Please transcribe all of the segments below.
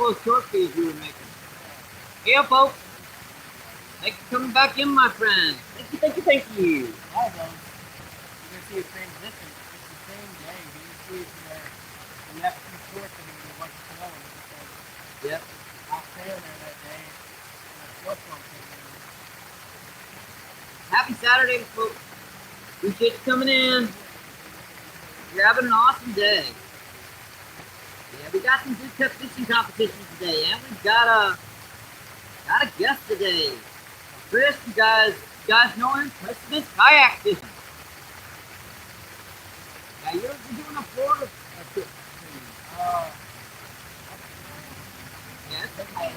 all those short feeds you were making. Yeah, folks. Thanks for coming back in, my friend. Thank you, thank you, thank you. All those, you're going to see a transition. It's the same day. You're going to see where you have two shorts and you watch the snow. Yep. I was staying there that day and a snowstorm came in. Happy Saturday, folks. Appreciate you coming in. You're having an awesome day. Yeah, we got some good cut fishing competitions today, and we've got a guest today. Chris, you guys know him? Chris kayak fishing. Yeah, you're doing a Florida trip. Yeah, it's okay.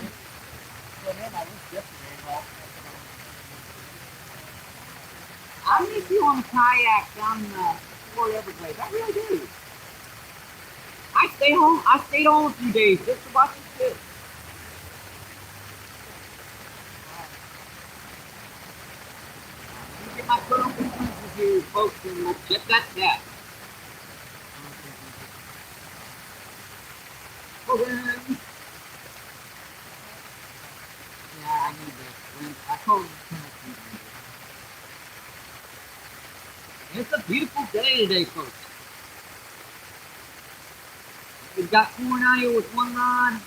So then I was yesterday, well, I miss you on the kayak down in the Florida Everglades. I really do. I stayed home a few days just to watch the fish. Let me get my foot on with you folks and we'll check that cat. Okay. Yeah, I need that. I told him. It's a beautiful day today, folks. We've got corn out here with one rod,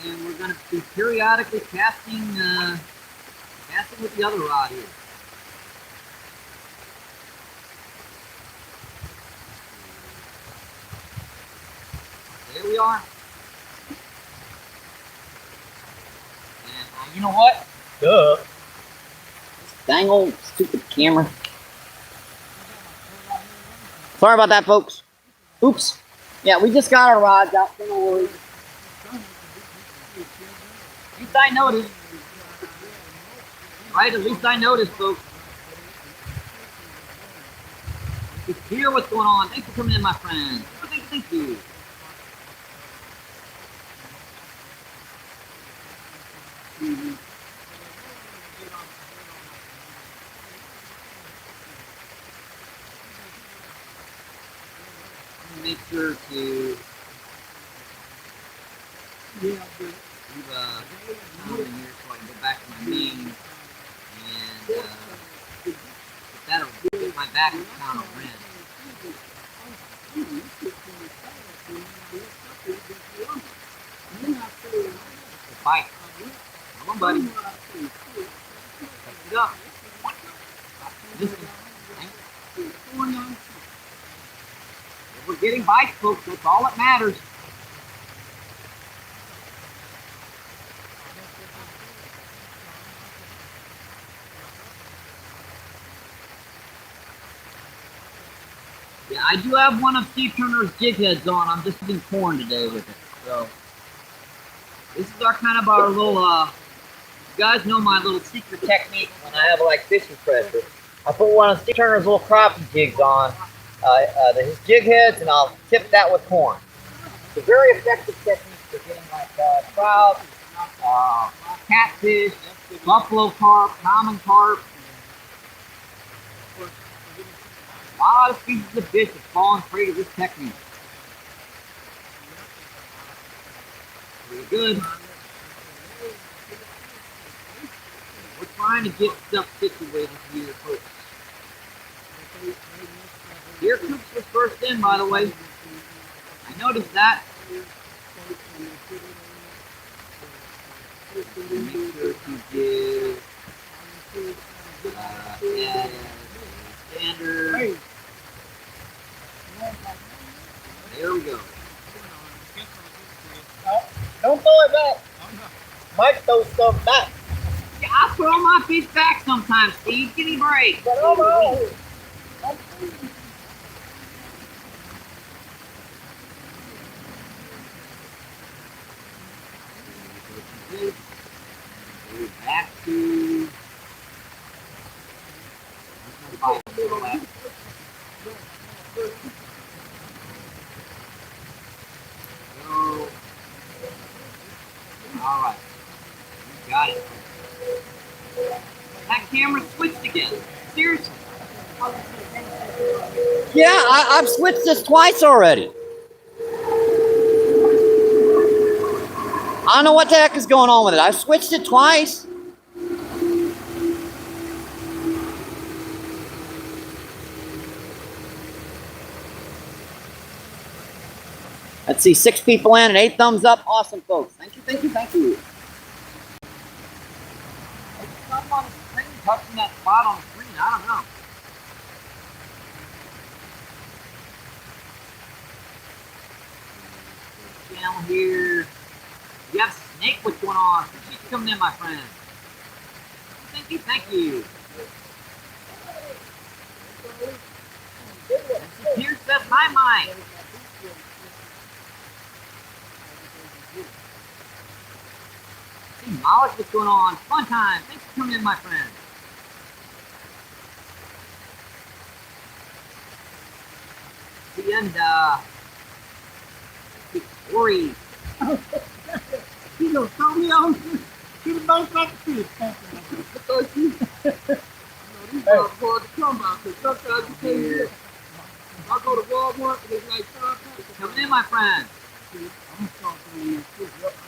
and we're going to be periodically casting with the other rod here. There we are. And you know what? Duh. Dang old stupid camera. Sorry about that, folks. Oops. Yeah, we just got our rods out, so no worries. At least I noticed. Right, at least I noticed, folks. You hear what's going on. Thanks for coming in, my friend. Thank you. Make sure to leave a comment in here so I can go back to my main and that'll get my back account on rent. The bite. Come on, buddy. Pick it up. Listen. We're getting bites, folks. That's all that matters. Yeah, I do have one of Steve Turner's jig heads on. I'm just eating corn today with it. So this is our little. You guys know my little secret technique when I have like fishing pressure. I put one of Steve Turner's little crappie jigs on. His jig heads, and I'll tip that with corn. It's a very effective technique for getting like trout, catfish, buffalo carp, common carp. A lot of species of fish have fallen prey to this technique. Pretty good. We're trying to get stuff situated here, folks. Here Coops was first in, by the way. I noticed that. Make sure to give standard. There we go. don't throw it back. Mike throws stuff back. Yeah, I throw my fish back sometimes, Steve. Give me a break. But oh Back to Alright. You got it. That camera switched again. Seriously. Yeah, I've switched this twice already. I don't know what the heck is going on with it. I've switched it twice. Let's see, 6 people in and 8 thumbs up. Awesome, folks. Thank you, thank you, thank you. There's something on the screen touching that spot on the screen. I don't know. Down here. You have snake. What's going on? Appreciate you coming in, my friend. Thank you, thank you. Pierce says hi, Mike. See, Malik, what's going on? Fun time. Thanks for coming in, my friend. See, and Corey. You know, throw me on. Get it both like a fish. Because you know, these are hard to come by because sometimes you can't get. I go to Walmart and it's like 5 Coming in, my friend. I'm talking to you.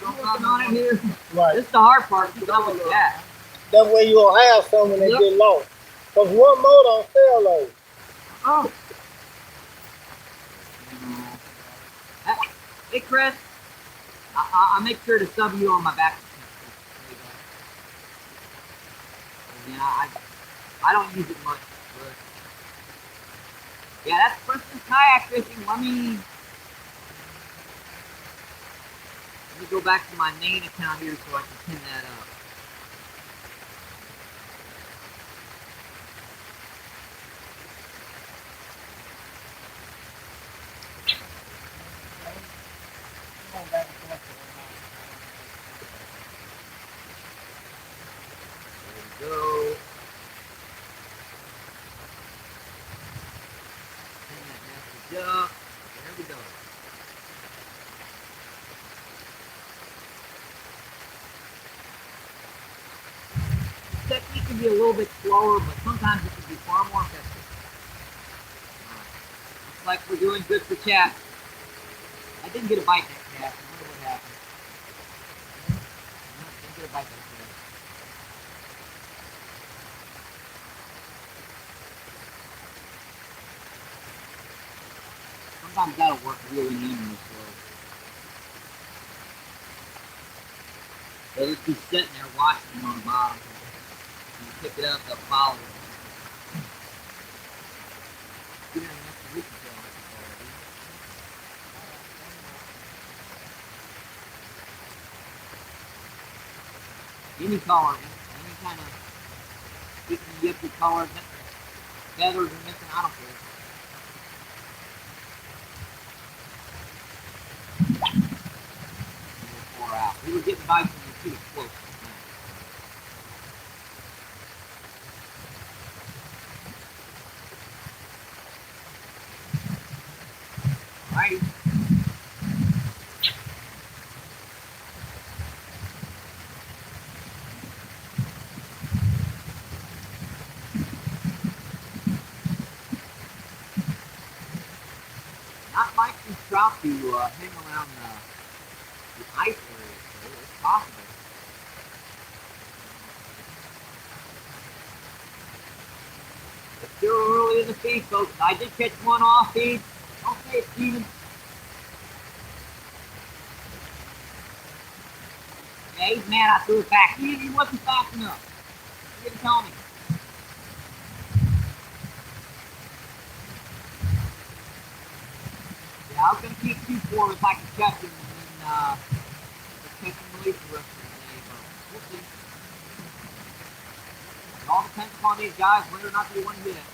Don't on it here. Right. This is the hard part. Keep up with that. That way you'll have some when they get lost. Because one more don't sell those. Oh, Hey, Chris. I'll make sure to sub you on my back. Yeah, I don't use it much. But yeah, that's Princeton kayak fishing. Let me go back to my main account here so I can pin that up. There we go. Pin that message up. There we go. This technique can be a little bit slower, but sometimes it can be far more effective. Looks like we're doing good for chat. I didn't get a bite that cast. I wonder what happened. No, didn't get a bite that cast. Sometimes that'll work really easy. They'll just be sitting there watching them on the bottom. And you pick it up, they'll follow it. Get in next week or so. Any color, any kind of sticky, yippy color, feathers are missing, I don't care. Far out. We were getting bites when we were too close. Alrighty. Not like these trout to hang around the ice area, so it's possible. It's still early in the feed, folks. I did catch one off feed. Okay, Steven. Yeah, he's mad I threw it back. He wasn't fast enough. He didn't tell me. Yeah, I was going to keep 2 for him if I could catch him and then catch him and release the rest of the day, but we'll see. It all depends upon these guys whether or not they want to hit it.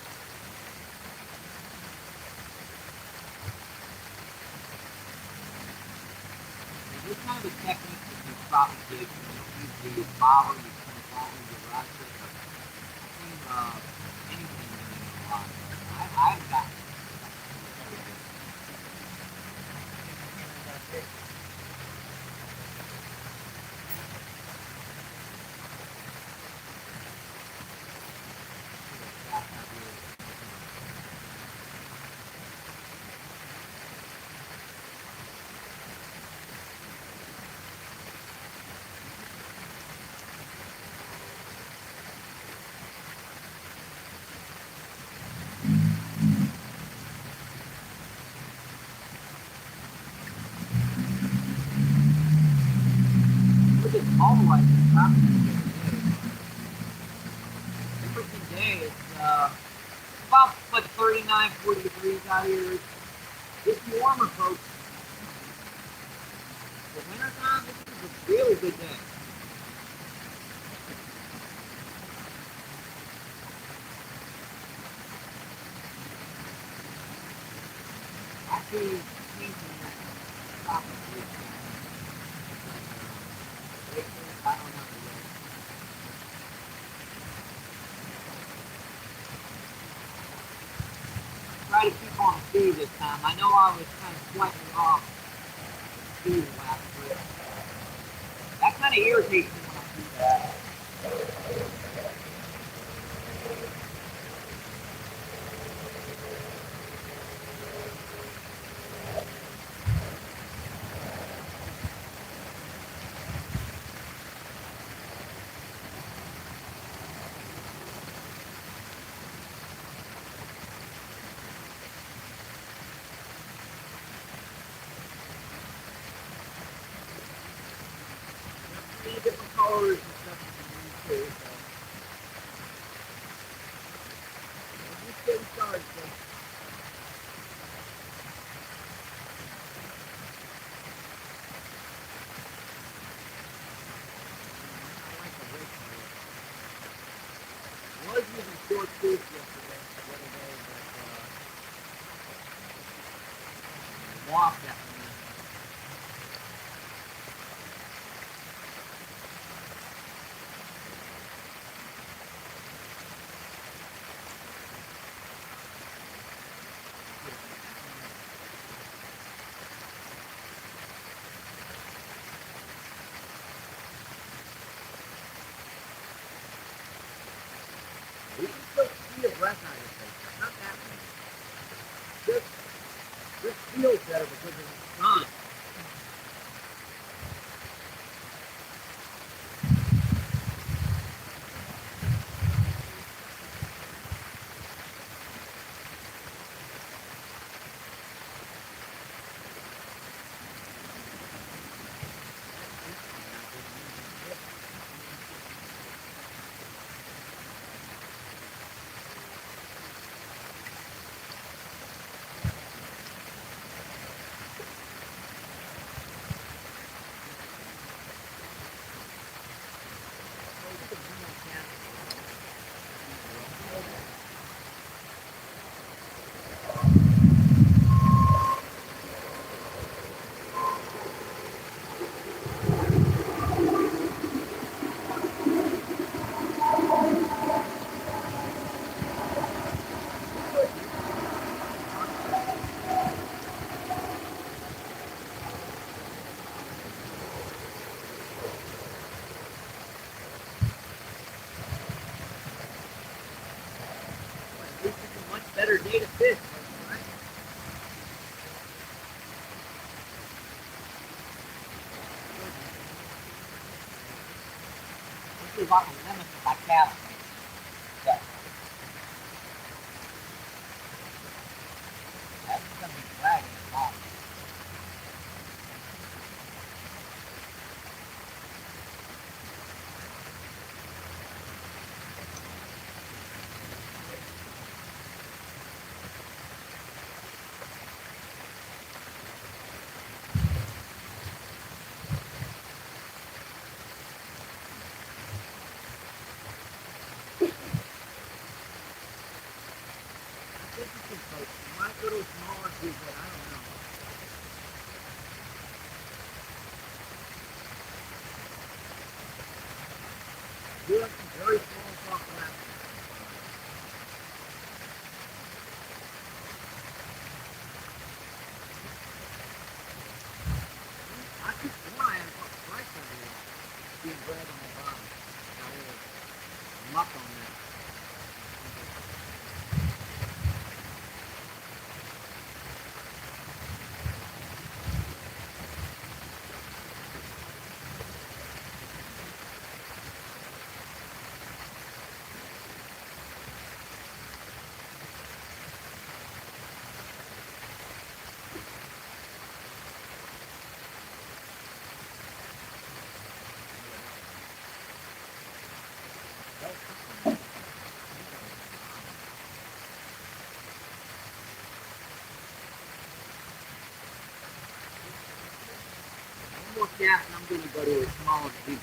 This kind of a technique that you probably did. You don't use the bobber, you kind of follow your rod trick. I've seen anything doing it a lot. I haven't gotten it. all the way to the top of the freaking day. It's about like 39, 40 degrees out here. It's warmer, folks. For winter time, this is a really good day. Actually, changing that top of the I don't know yet. Try to keep on speed this time. I know I was kind of slightly off speed last trip. That kind of irritates me when I do that. Different colors and stuff you can use too, so we're just getting started, so I like the red color. I was using short tooth yesterday, the other day, but lost that one. You can still see a breath out of your face. Not that much. This feels better because of the sun. This is a much better day to fish, right? This is about the limit of my cattle. Yeah. That's gonna be dragging a lot. This is some folks. My little smaller jig head, I don't know. Doing some very small soft laps. I keep flying across the price over here. Being bred on my bottom. Got a little muck on that. cast, and I'm going to go to a smaller jig.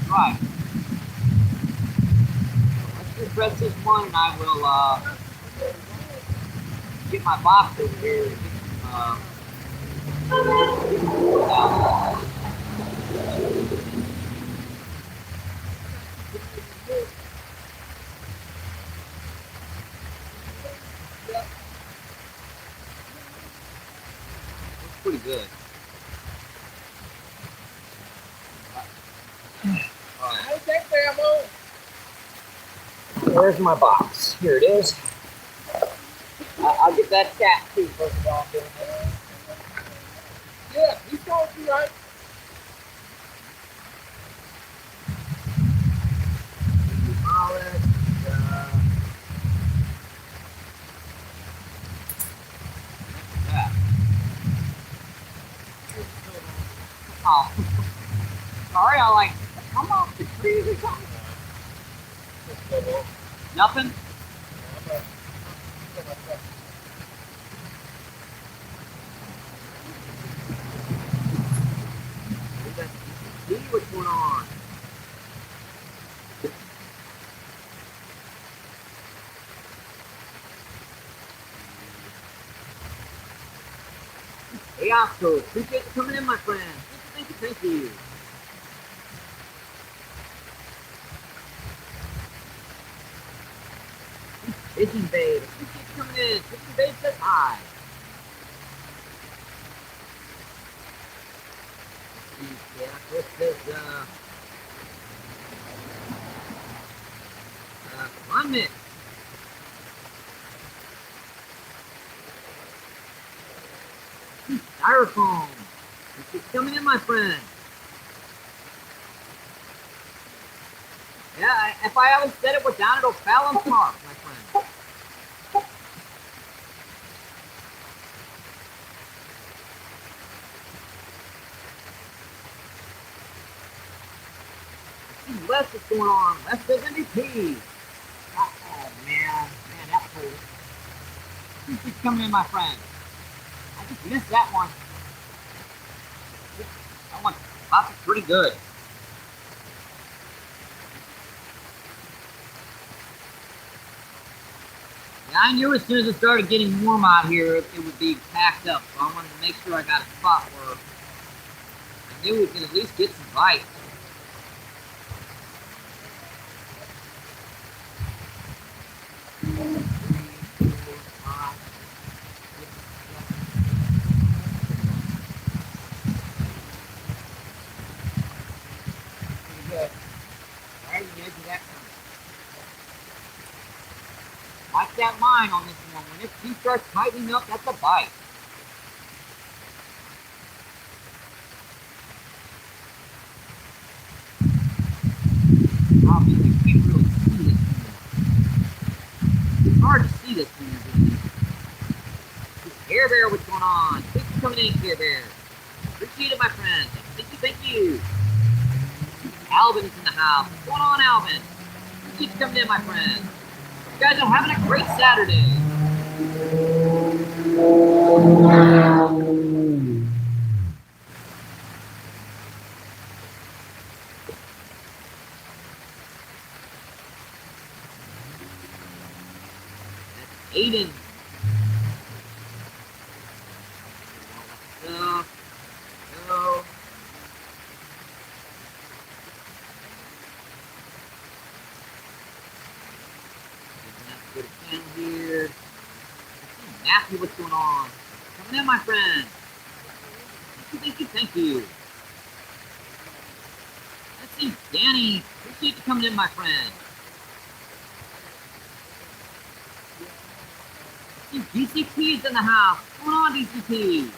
Right. Let's just press this one, and I will get my box over here and get some. Looks pretty good. How's that damn on? Where's my box? Here it is. I'll get that cat too first of all. Yeah, he's going to be right. Oh, sorry, I like come off the trees or something. Nothing. See what's going on. Hey, Oscar, appreciate you coming in, my friend. Thank you, thank you. Fishing Babe, appreciate you coming in. Fishing Babe says hi. Yeah, Chris says, one minute. Styrofoam. Appreciate you coming in, my friend. Yeah, if I haven't set it down, it'll foul and park, my friend. Wes, what's going on? Wes says MVP. Oh, man, that hurt. Keep coming in, my friend. I just missed that one. That one popped pretty good. Yeah, I knew as soon as it started getting warm out here, it would be packed up. So I wanted to make sure I got a spot where I knew we could at least get some bites. Like that line on this one. When it starts tightening up, that's a bite. Obviously, you can't really see this one. It's hard to see this one. Care Bear, what's going on? Thanks for coming in, Care Bear. Appreciate it, my friend. Thank you. Alvin is in the house. What's going on, Alvin? Appreciate you coming in, my friend. You guys are having a great Saturday. That's Aiden. Go. Good again here. Matthew, what's going on? Coming in, my friend. Thank you. Let's see, Danny. Appreciate you coming in, my friend. Let's see, DCP is in the house. What's going on, DCP?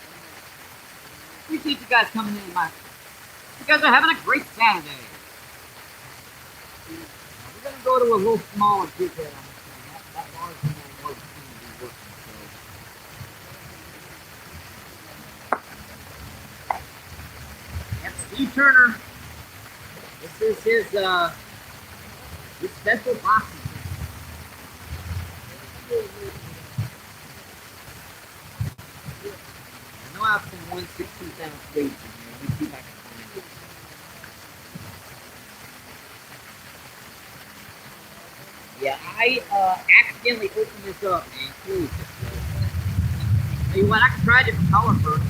Appreciate you guys coming in, You guys are having a great Saturday. We're gonna go to a little smaller jig head on this thing. That large one wasn't going to be working. That's Steve Turner. This is his special boxing. I know I have some 116-ounce weights in here. Let me see if I can find it. Yeah, I accidentally opened this up, man. Please. Tell you what, I can try a different color first.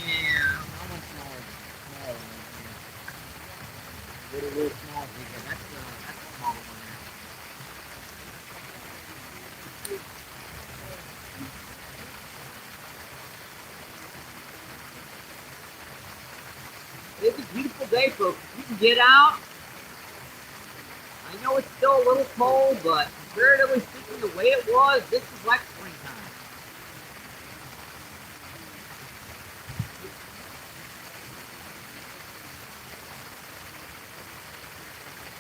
Yeah, I want smaller one here. Little small because that's a small one there. It's a beautiful day, folks. You can get out. I know it's still a little cold, but comparatively speaking, the way it was, this is like springtime.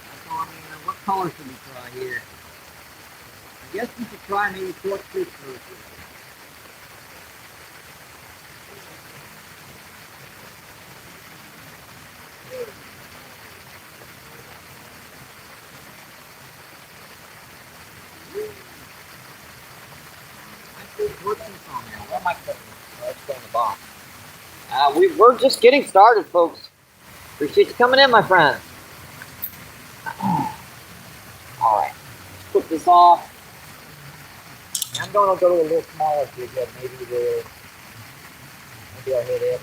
That's all I mean. What color should we try here? I guess we should try maybe short fish first. We're just getting started, folks. Appreciate you coming in, my friend. All right, let's put this off. I'm going to go to a little smaller jig head. Maybe I'll hit it.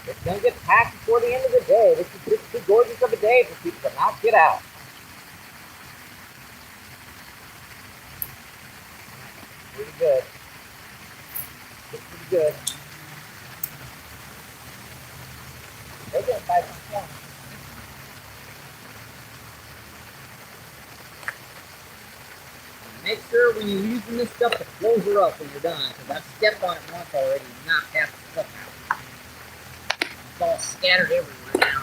It's going to get packed before the end of the day. This is too gorgeous of a day for people to not get out. Pretty good. It's pretty good. They're getting 5 points. Make sure when you're using this stuff to close her up when you're done, because I've stepped on it once already and knocked half the stuff out. It's all scattered everywhere now.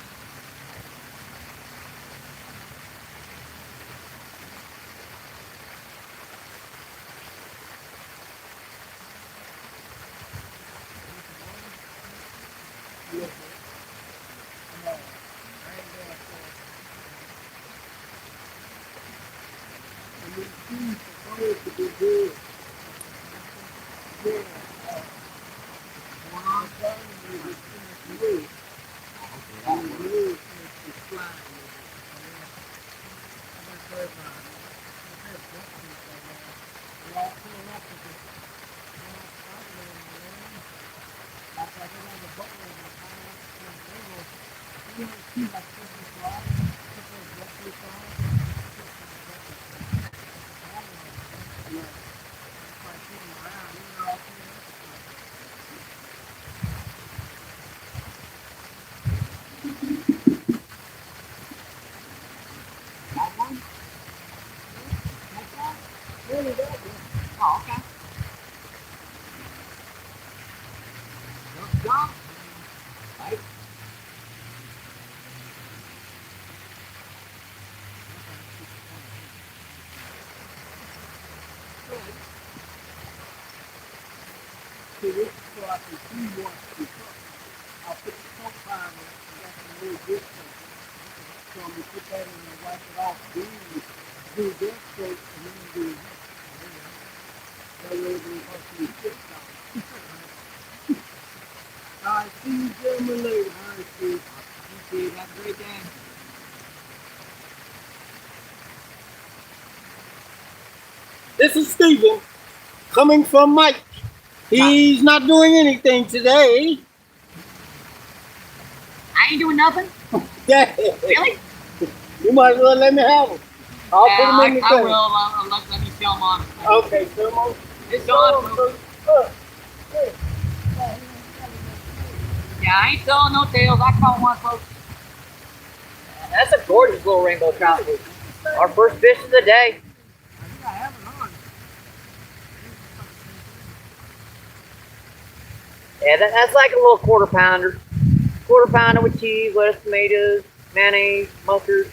Oh, okay. Jump. Right. So this is so I can see what to cook. I'll put the coke powder and that's a little bit. So I'm going to put that in and wipe it off. Then do this coat and then do this. That way it will help you fix it. All right, see you gentlemen later. All right, Steve. You too. Have a great day. This is Steven coming from Mike. He's not doing anything today. I ain't doing nothing. Yeah. Really? You might as well let me have them. I'll put them in the I tank. will. Let me show them on. Okay, come on. It's on, folks. Look. Yeah, I ain't selling no tails. I caught one, folks. That's a gorgeous little rainbow trout, folks. Our first fish of the day. I have it on. Yeah, that's like a little quarter pounder. Quarter pounder with cheese, lettuce, tomatoes, mayonnaise, mustard.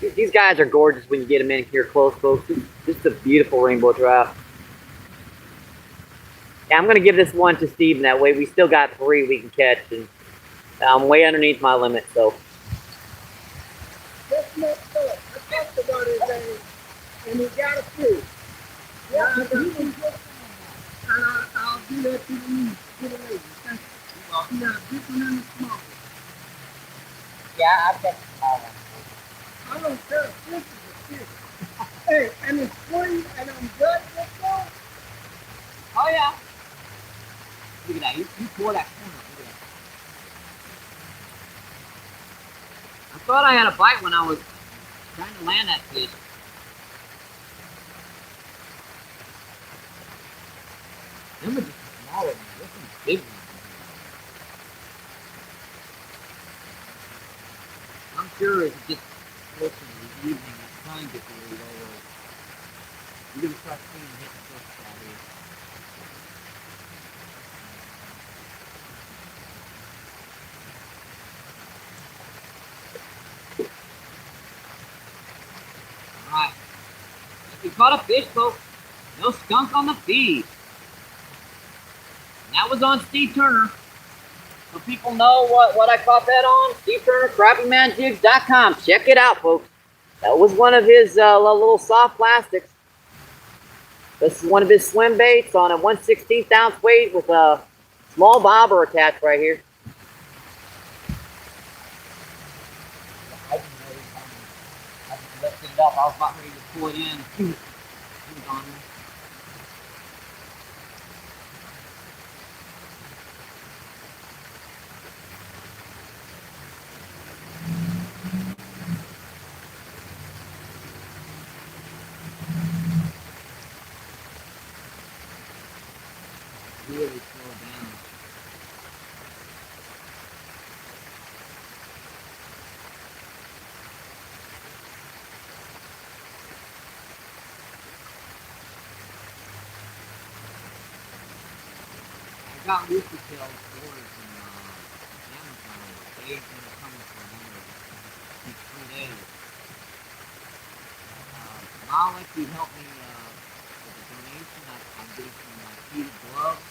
These guys are gorgeous when you get them in here close, folks. Just a beautiful rainbow trout. Yeah, I'm gonna give this one to Steven. That way we still got 3 we can catch, and I'm way underneath my limit, so. That's messed up. I talked about his ass, and he got a fish. Yeah, I'll do that to you. Get away. Thank you. You got a big one and a small one. Yeah, I've got the small one. I don't care. Fish is a fish. Hey, and it's free, and I'm good with that. Oh yeah. Look at that. You tore that corner. Look at that. I thought I had a bite when I was trying to land that fish. Them are just smaller ones. This one's big ones. I'm sure as it gets closer to the evening, that time gets a little lower. You're gonna start seeing hit the fish out here. Alright. We caught a fish, folks. No skunk on the feed. And that was on Steve Turner. So people know what I caught that on. Steve Turner, crappiemanjigs.com. Check it out, folks. That was one of his little soft plastics. This is one of his swim baits on a 1/16 ounce weight with a small bobber attached right here. I didn't know it was on. I just lifted it up. I was about ready to pull it in. It was on there. Really slow down. I got rooster tails orders from Amazon. They're gonna come for another 3 days. I'll let you help me with a donation. I'm getting some heated gloves.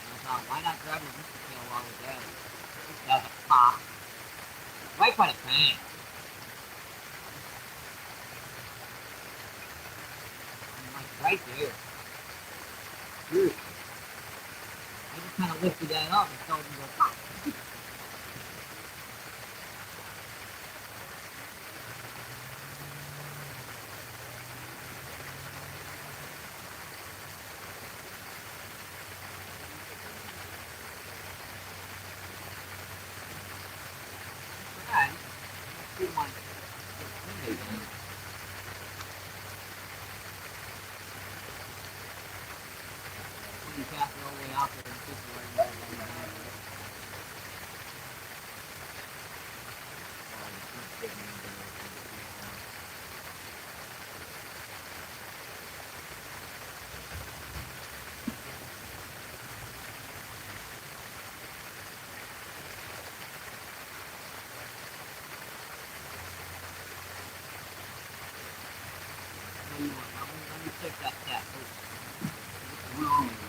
And I thought, why not grab a rooster tail while we're at it? Just has a pop. Right by the tank. I'm like right there. Seriously. I just kind of lifted that up and felt it go pop. Alright. Let's see my Sunday then. When you cast it all the way out there and fish it right there on the back. Let me check that tap. What's wrong with it?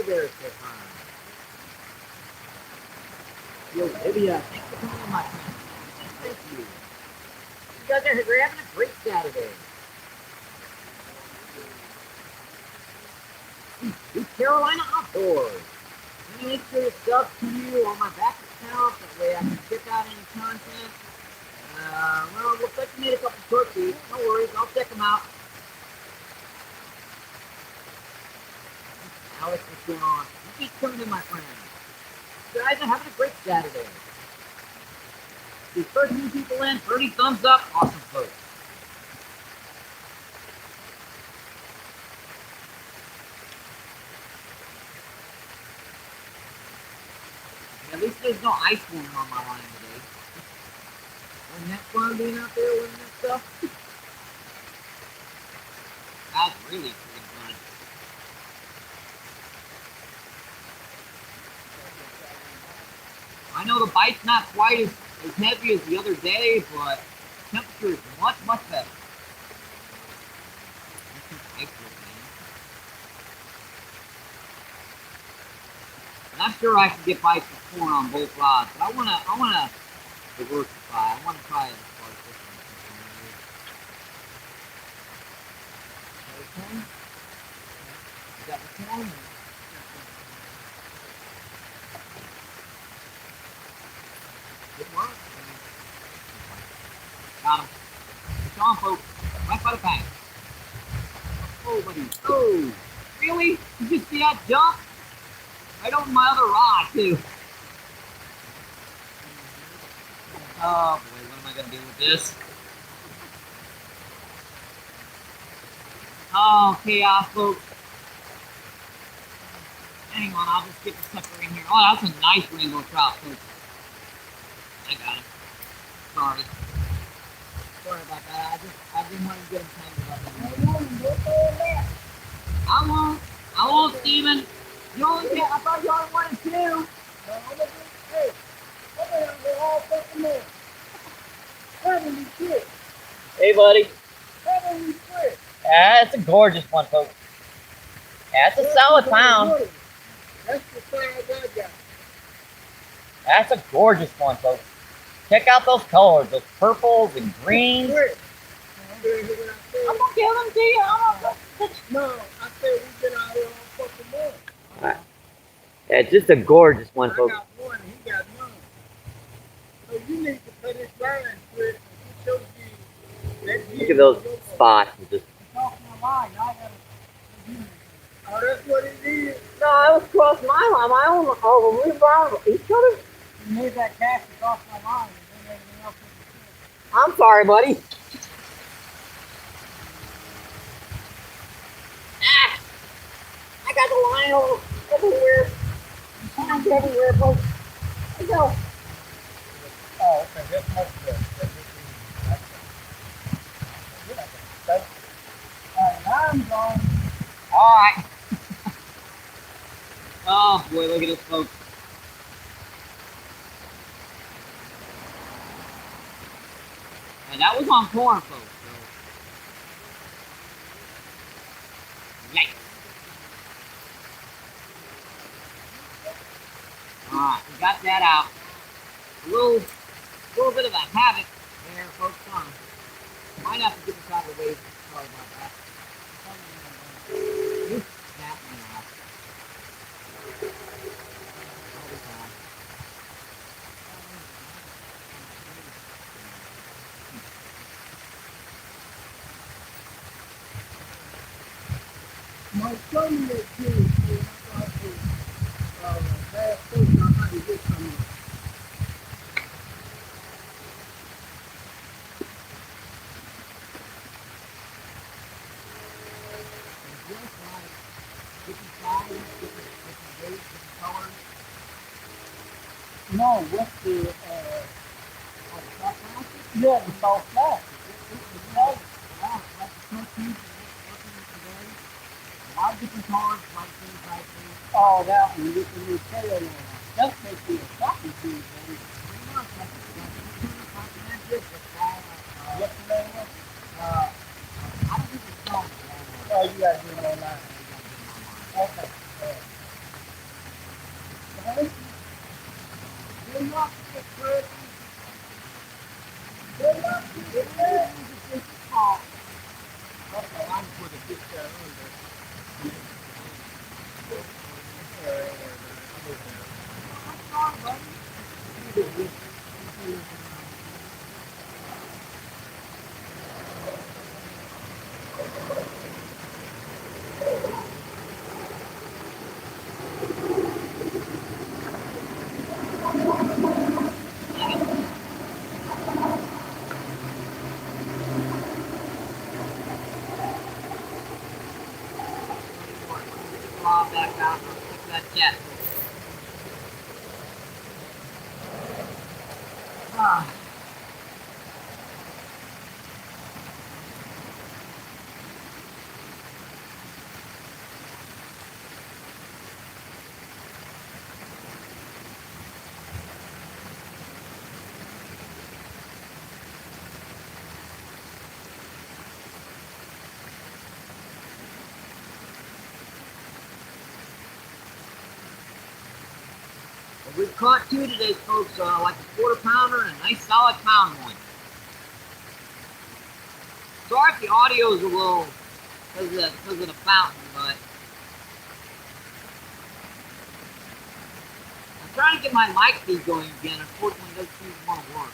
Bears so fine. Yo, Olivia, thanks for coming on my channel. Thank you. You guys are having a great Saturday. East Carolina up. stores. Let me make sure this stuff to you on my back account. That way I can check out any content. Well, looks like you made a couple short feeds. No worries, I'll check them out. Alex, what's going on? You keep coming in, my friend. You guys are having a great Saturday. These first new people in, 30 thumbs up. Awesome, folks. At least there's no ice forming on my line today. Wasn't that fun being out there with that stuff? That's really pretty fun. I know the bite's not quite as heavy as the other day, but the temperature is much, much better. And I'm sure I can get bites with corn on both rods, but I wanna diversify. I wanna try it as far as this one. Okay. You got the corn? Good work. Got him. It's on, folks. Right by the bank. Oh, buddy. Oh, really? Did you see that jump? Right over my other rod, too. Oh, boy, what am I going to do with this? Oh, chaos, folks. Hang on, I'll just get the sucker in here. Oh, that's a nice rainbow trout, folks. I got him. Sorry. Sorry about that. I didn't want to get him tangled up. I won't, Steven. You only get, I thought you only wanted two. No, I'm gonna do three. What the hell, they're all fucking more. Heavenly shit. Hey, buddy. Heavenly shit. Yeah, it's a gorgeous one, folks. Yeah, it's a solid pound. That's the size I got. That's a gorgeous one, folks. Check out those colors, those purples and greens. I'm gonna give them to you. No, I said we've been out here all fucking morning. Right. Yeah, it's just a gorgeous one, folks. I got one, he got none. So you need to put his line with look at those spots. Just oh, that's what it is. No, I was across my line. My own. Oh, we brought each other. You made that cast across my line, and then everything else was. I'm sorry, buddy. Ah! I got the line everywhere. Lines everywhere, folks. Let's go. Oh, okay. This must be it. Alright, I'm gone. Alright. Oh boy, look at this, folks. And that was on corn, folks. So. Yikes. Alright, we got that out. A little bit of a havoc there, folks. Might have to get this out of the way. Sorry about that. Oops, snap me off. My son is here, so I got to have food. I had to get some. No, what's the yeah, the salt plastic. It's like the protein today. A lot of different colors, like things. Oh, that one, with the new tail on it. That's basically a shopping food, baby. Pretty much, that's what's the name of it? I don't think it's called. Oh, you gotta do it online. Okay. Good luck to it, Chris. Good luck to it, Chris. Okay, I'm going to get that under. chat. Ah. Well, we've caught two today, folks. Like a quarter pounder and a nice solid pound one. Sorry if the audio is a little because of the fountain, but I'm trying to get my mic feed going again. Unfortunately, it doesn't seem to want to work.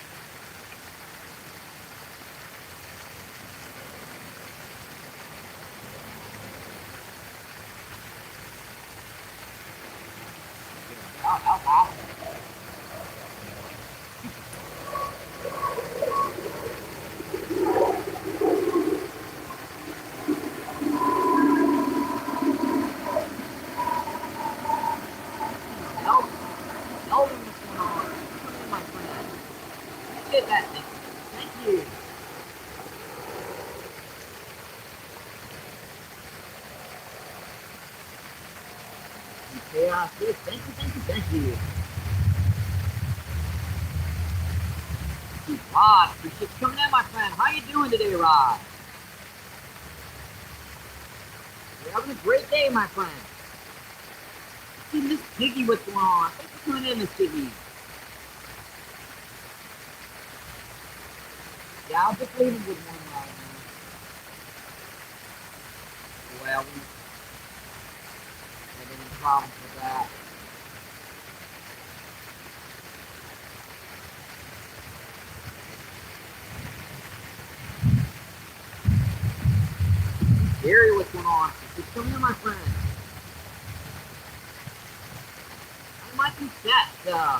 Ow. Melvin, what's going on? Come in, my friend. Appreciate that. Thank you. Yeah, thank you. Rod, appreciate you coming in, my friend. How you doing today, Rod? You're having a great day, my friend. See Miss Piggy, what's going on? Thanks for coming in, Miss Piggy. Yeah, I'll just leave him with one rod, man. Well, we had any problems with that. Gary, what's going on? Just come in, my friend. I might be set. Yeah,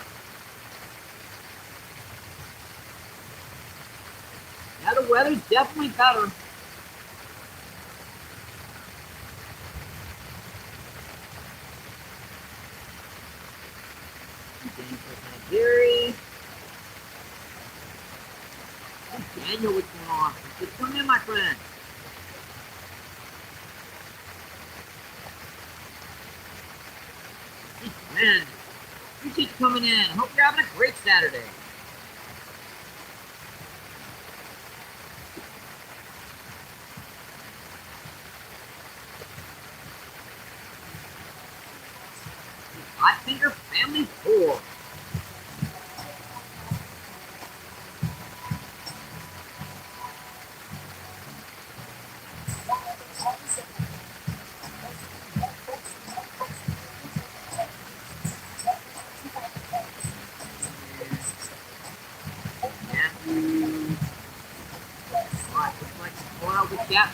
the weather's definitely better. Gary. Daniel, what's going on? Just come in, my friend. Man, appreciate you coming in. Hope you're having a great Saturday. Hot Finger Family 4. Matthew. Alright, looks like it's going out with chat.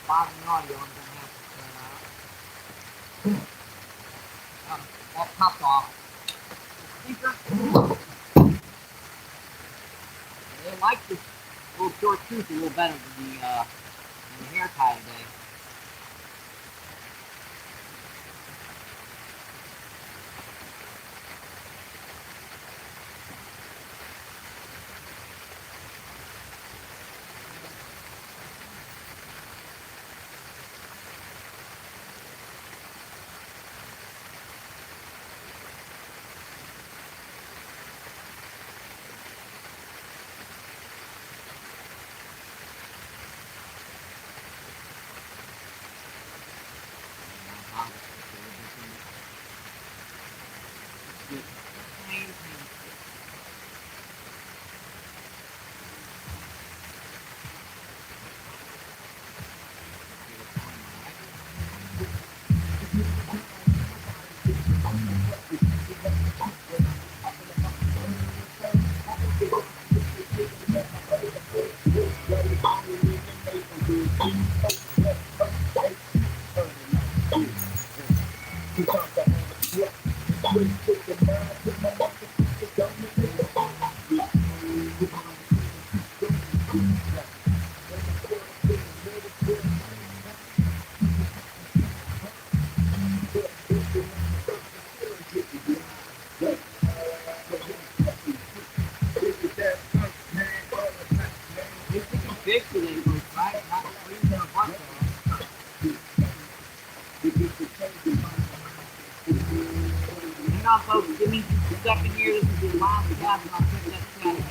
Spot in the audio, I'm going to have to turn out. All popped off. Speaker. They like this little short tooth a little better than the hair tie today. Fish today, folks, right? Not freezing a bunch of them. Hang on, folks. Give me just a second here. This is the last cast, and I'll check that chat again.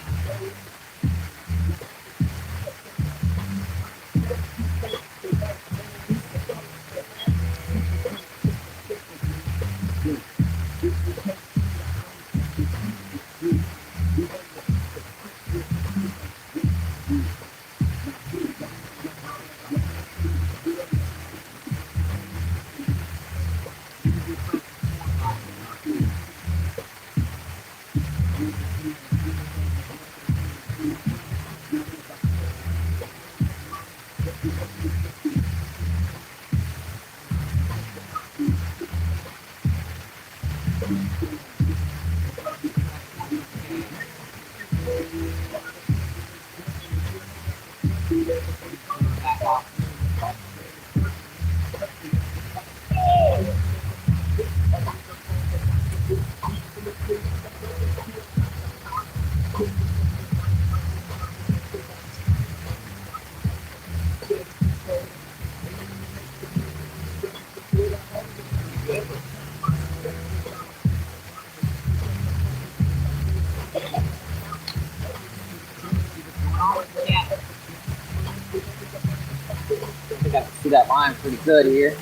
I think I can see that line pretty good here.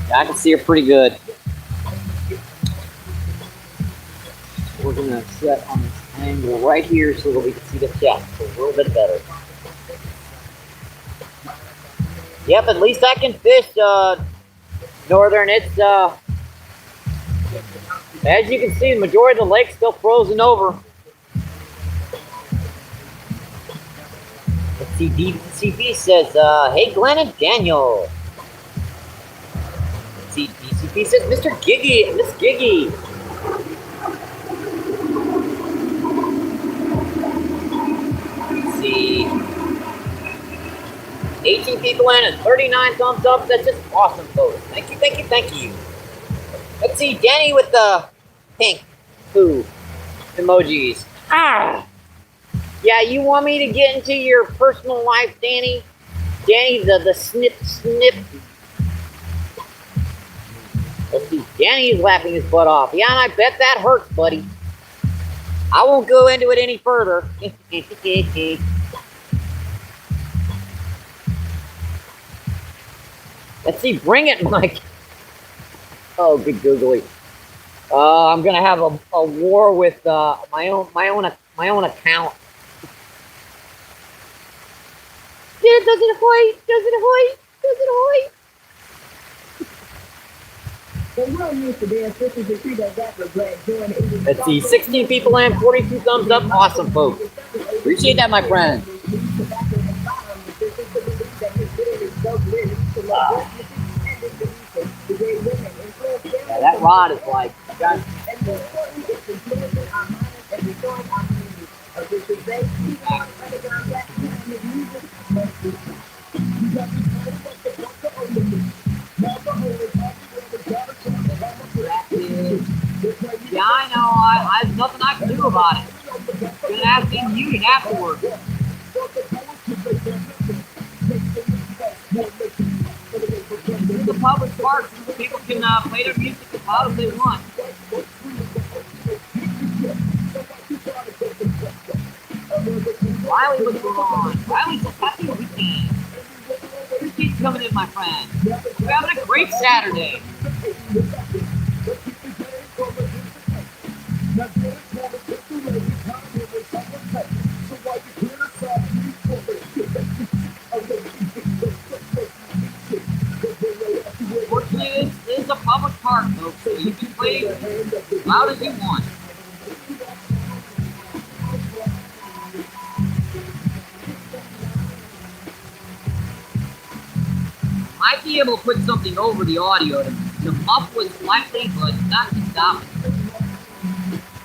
Yeah, I can see her pretty good. We're gonna set on this angle right here so that we can see the chest a little bit better. Yep, at least I can fish northern. It's as you can see, the majority of the lake's still frozen over. Let's see, DCP says, hey Glenn and Daniel. Let's see, DCP says, Mr. Giggy, Miss Giggy. Let's see, 18 people in and 39 thumbs up. That's just awesome, folks. Thank you, thank you, thank you. Let's see, Danny with the pink poo emojis. Ah! Yeah, you want me to get into your personal life, Danny? Danny, the snip. Let's see, Danny is laughing his butt off. Yeah, and I bet that hurts, buddy. I won't go into it any further. Let's see, bring it, Mike. Oh, good googly. I'm gonna have a war with my own account. Yeah, does it ahoy? Does it ahoy? Does it ahoy? Let's see, 16 people in, 42 thumbs up. Awesome, folks. Appreciate that, my friend. Yeah, that rod is like, yeah, I know. I have nothing I can do about it. I'm gonna have to be muted afterwards. This is a public park. People can play their music as loud as they want. Riley, what's going on? Riley says happy weekend. Keep coming in, my friend. We're having a great Saturday. Fortunately, this is a public park, folks, so you can play as loud as you want. Might be able to put something over the audio to muffle it slightly, but not to stop it.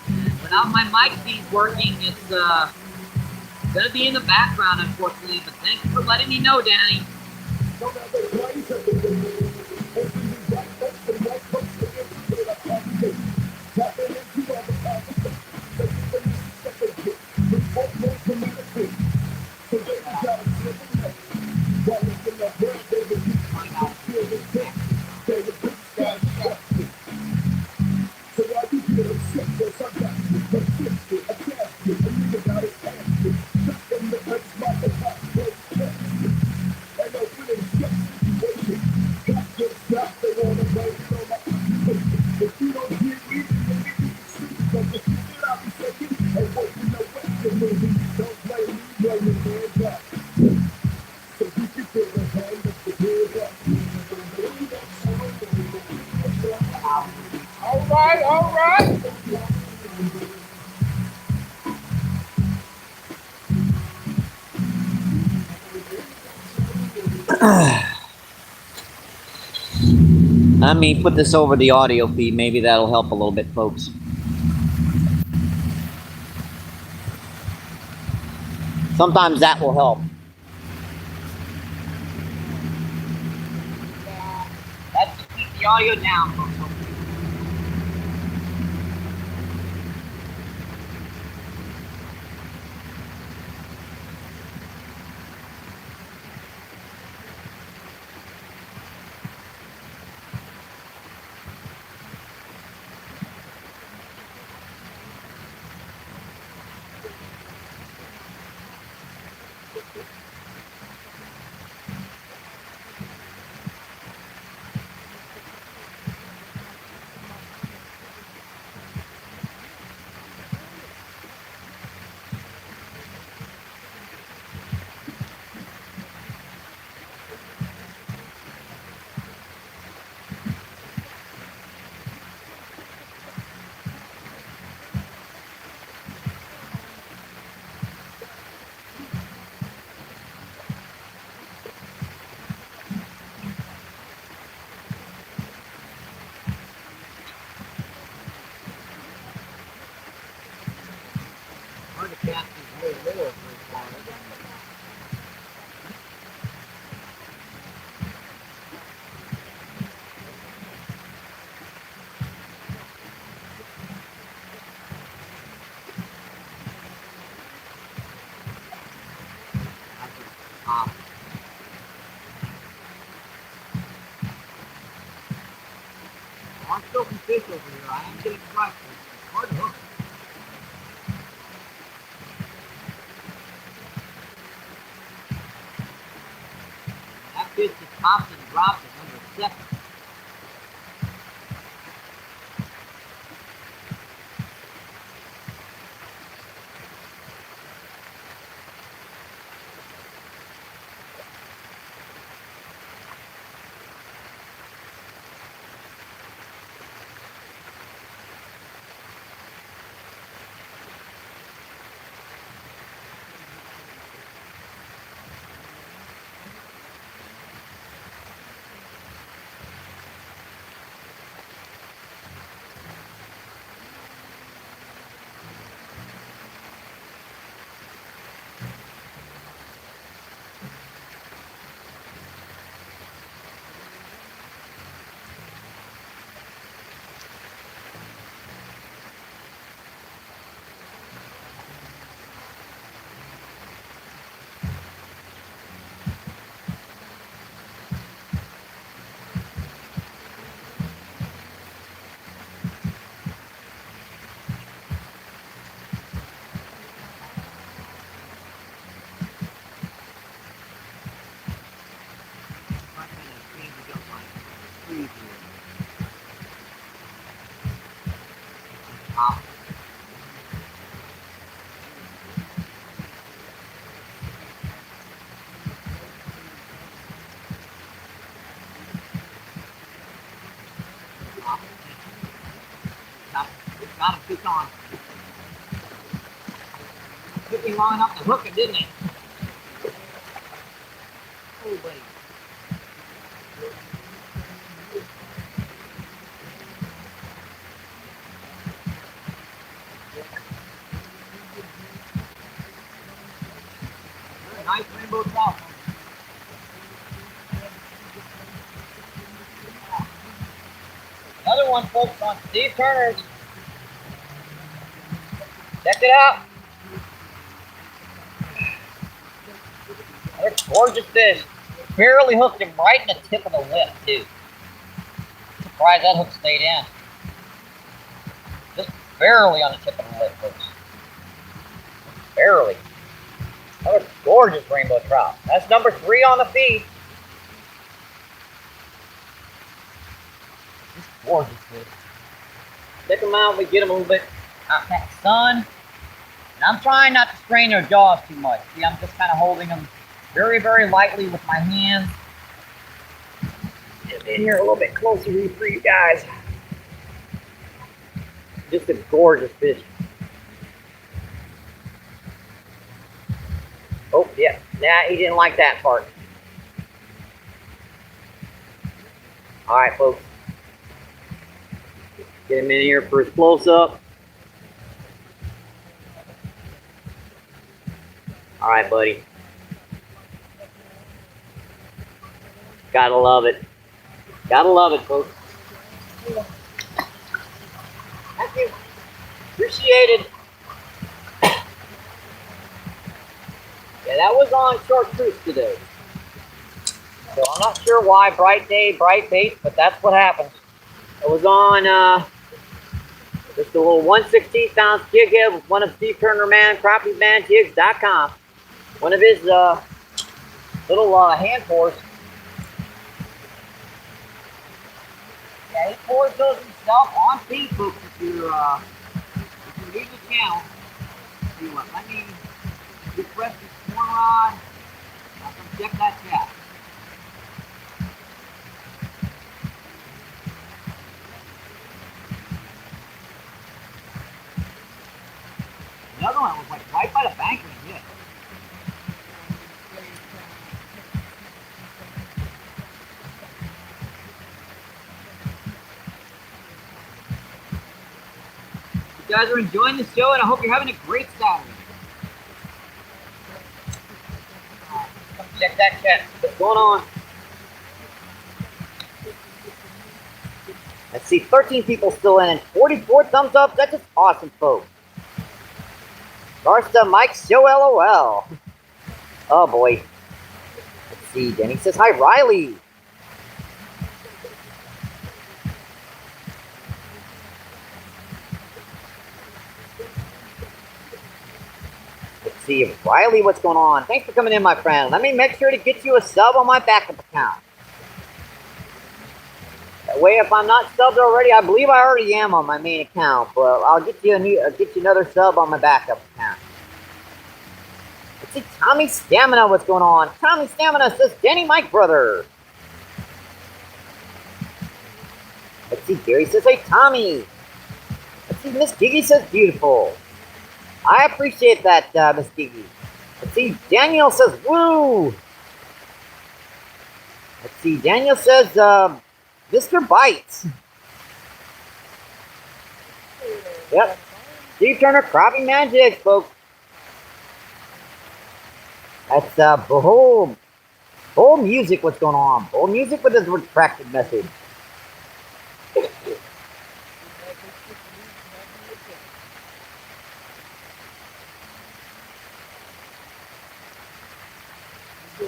And without my mic feed working, it's gonna be in the background, unfortunately. But thank you for letting me know, Danny. All right. Let me put this over the audio feed. Maybe that'll help a little bit, folks. Sometimes that will help. That's to keep the audio down, folks. I'm still some fish over here. I am getting frustrated. It's hard to hook. That fish just popped and dropped in under a second. Got him fish on. Took me long enough to hook it, didn't it? Oh, buddy. Nice rainbow trout. Another one, folks, on Steve Turner's. Check it out. Another gorgeous fish. Barely hooked him right in the tip of the lip, too. Surprised that hook stayed in. Just barely on the tip of the lip, folks. Barely. Another gorgeous rainbow trout. That's number 3 on the feed. Just gorgeous fish. Check them out. We get them a little bit out in that sun. And I'm trying not to strain their jaws too much. See, I'm just kind of holding them very, very lightly with my hands. Get in here a little bit closer for you guys. Just a gorgeous fish. Oh, yeah. Nah, he didn't like that part. All right, folks. Get him in here for his close-up. All right, buddy. Gotta love it. Gotta love it, folks. Thank you. Appreciated. Yeah, that was on chartreuse today. So I'm not sure why, bright day, bright bait, but that's what happens. It was on just a little 1/16 ounce jig head with one of Steve Turner crappiemanjigs.com. One of his little hand pours. Yeah, he pours those himself on feed, folks. If you leave the channel, see what? Let me refresh this corn rod. I'll come check that cat. Another one was like right by the bank when it hit. You guys are enjoying the show, and I hope you're having a great Saturday. Come check that cat. What's going on? Let's see, 13 people still in, and 44 thumbs up. That's just awesome, folks. Garsta Mike Show LOL. Oh boy. Let's see. Denny says hi, Riley. Let's see, Riley, what's going on? Thanks for coming in, my friend. Let me make sure to get you a sub on my backup account. That way, if I'm not subbed already, I believe I already am on my main account, but I'll get you another sub on my backup account. Let's see, Tommy Stamina, what's going on? Tommy Stamina says, Danny, Mike, brother. Let's see, Gary says, hey, Tommy. Let's see, Miss Giggy says, beautiful. I appreciate that, Miss Giggy. Let's see, Daniel says, woo. Let's see, Daniel says, Mr. Bites. Yep. Steve Turner, Crappie Magic, folks. That's Bold Music, what's going on? Bold Music with his retracted message.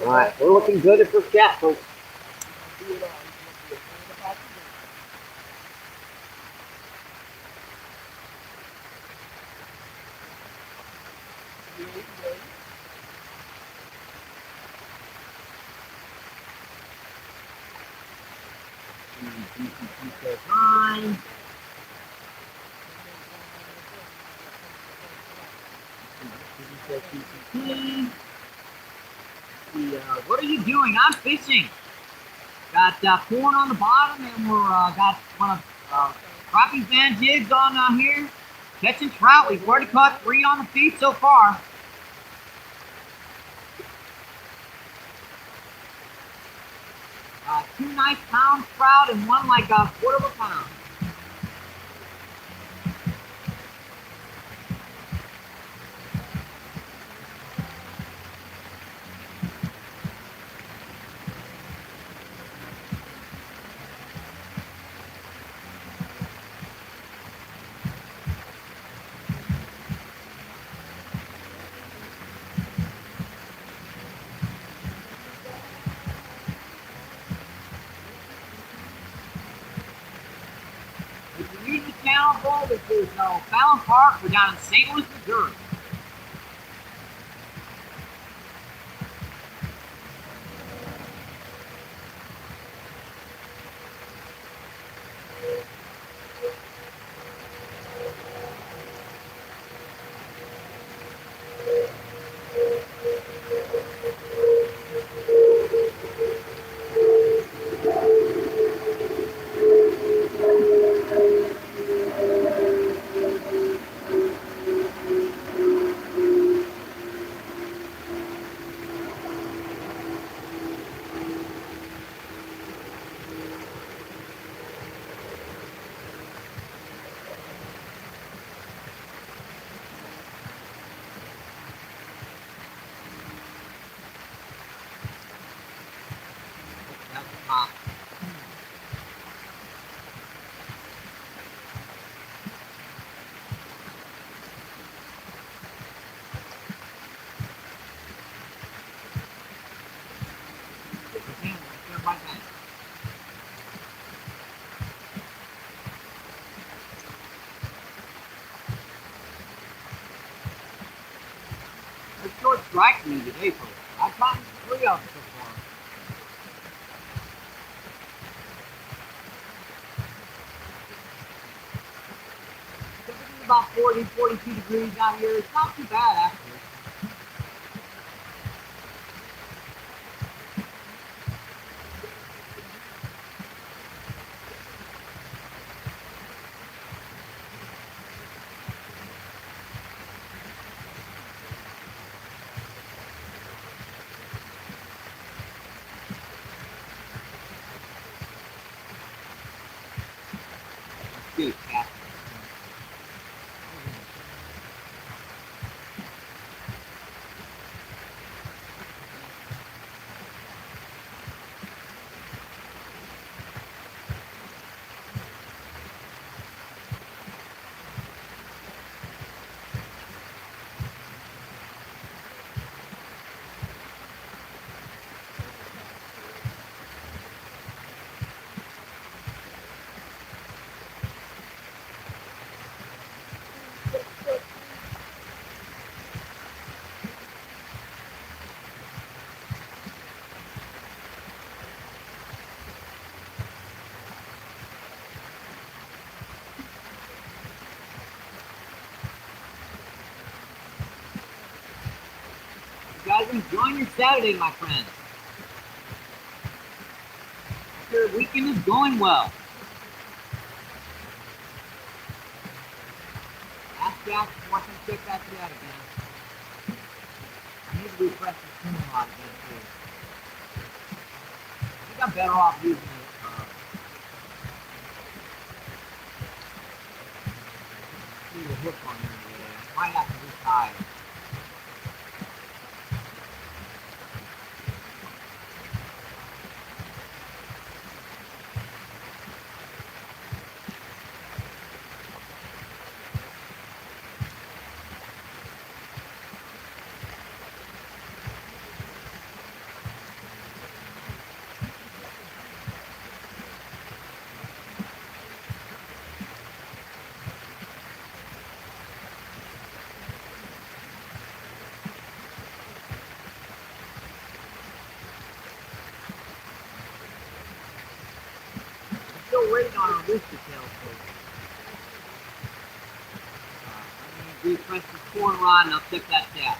Alright, we're looking good at this chat, folks. What are you doing? I'm fishing. Got corn on the bottom, and we're got one of Crappie Man jigs on here. Catching trout. We've already caught 3 on the feed so far. 2 nice pound trout and one like a quarter of a pound. If you use the channel bowl, this is Fallon Park. We're down in St. Louis, Missouri. That's the top. It's short strike me today, folks. I've caught 3 of them so far. Typically about 40, 42 degrees out here. It's not too bad, actually. Good cat. You guys are enjoying your Saturday, my friends. Your weekend is going well. Ask Jack if I can check that out again. I need to refresh the tuning rod again, too. I think I'm better off using the hook on there today. I might have to retie it. Still waiting on our rooster tail, folks. Let me refresh the corn rod and I'll check that tap.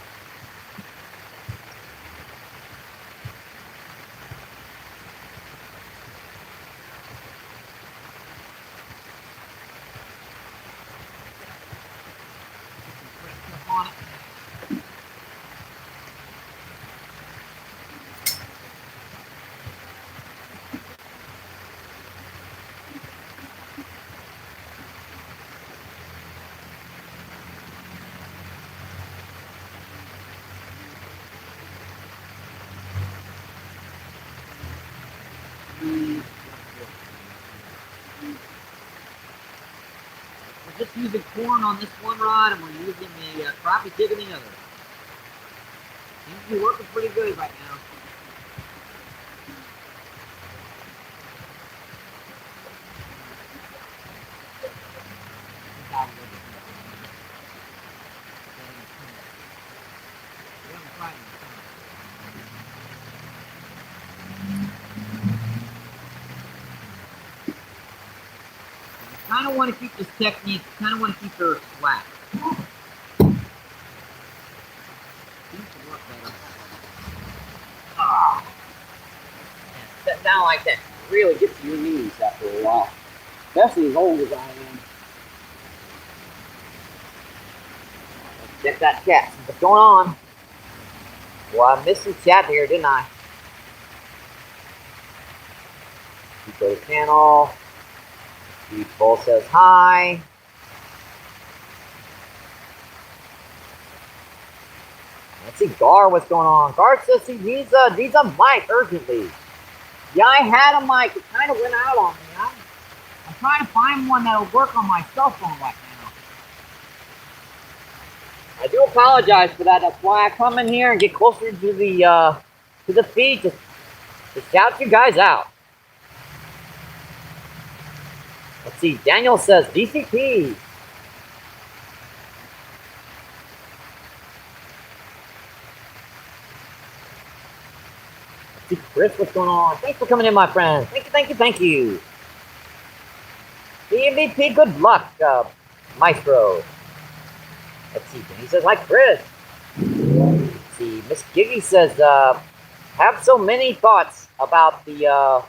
On it. just using corn on this one rod, and we're using the crappie jig on the other. Seems to be working pretty good right now. I kind of want to keep this technique, kind of want to keep her flat. Seems to work better. Ah. Sitting down like that really gets to your knees after a while. Especially as old as I am. Let's check that chat. See what's going on? Well, I missed some chat here, didn't I? Go to channel. Bull says hi. Let's see, Gar, what's going on? Gar says he needs a mic urgently. Yeah, I had a mic. It kind of went out on me. I'm trying to find one that'll work on my cell phone right now. I do apologize for that. That's why I come in here and get closer to the feed to shout you guys out. Let's see, Daniel says DCP. Let's see, Chris, what's going on? Thanks for coming in, my friend. Thank you, thank you, thank you. The MVP, good luck, Maestro. Let's see, he says, hi, Chris. Let's see, Miss Giggy says, have so many thoughts about the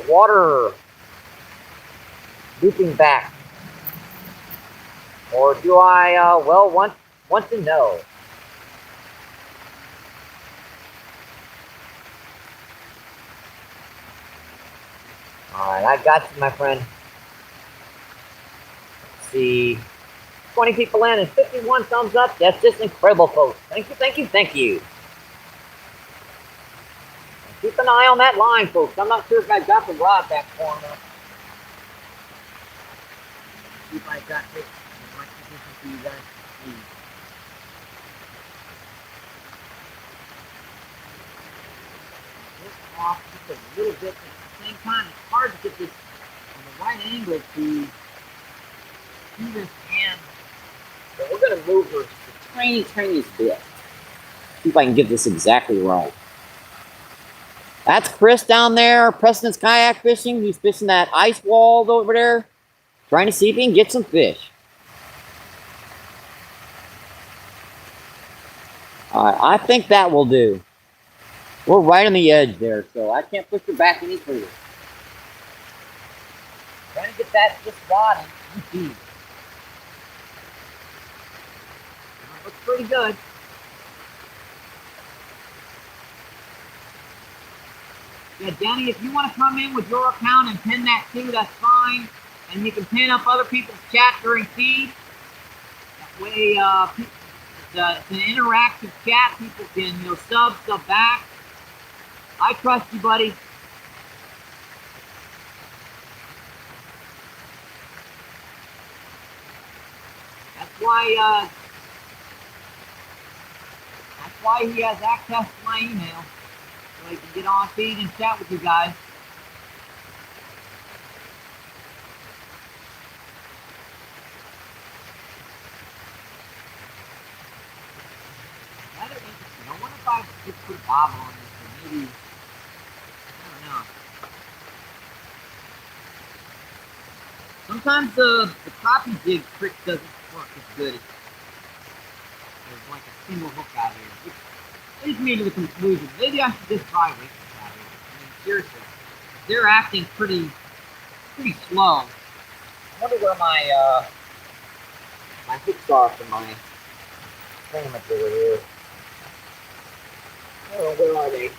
water looping back. Or do I, well, want to know? Alright, I got you, my friend. Let's see. 20 people in and 51 thumbs up. That's just incredible, folks. Thank you, thank you, thank you. Keep an eye on that line, folks. I'm not sure if I got the rod back far enough. See if I got this. My position for you guys to see. This off just a little bit, but at the same time, it's hard to get this on the right angle to do this hand. So we're going to move her the tiniest bit. See if I can get this exactly right. That's Chris down there, Preston's kayak fishing. He's fishing that ice wall over there, trying to see if he can get some fish. Alright, I think that will do. We're right on the edge there, so I can't push her back any further. Trying to get this rod in. Looks pretty good. Yeah, Danny, if you want to come in with your account and pin that too, that's fine. And you can pin up other people's chat during feed. That way, it's an interactive chat. People can, sub back. I trust you, buddy. That's why he has access to my email. So he can get on feed and chat with you guys. Rather interesting. I wonder if I could put a bobble on this, or maybe, I don't know. Sometimes the crappie jig trick doesn't work as good as there's like a single hook out here. Which leads me to the conclusion, maybe I should just try racing out here. I mean, seriously, they're acting pretty slow. I wonder where my my hooks are for my tournament over here. Oh, where are they?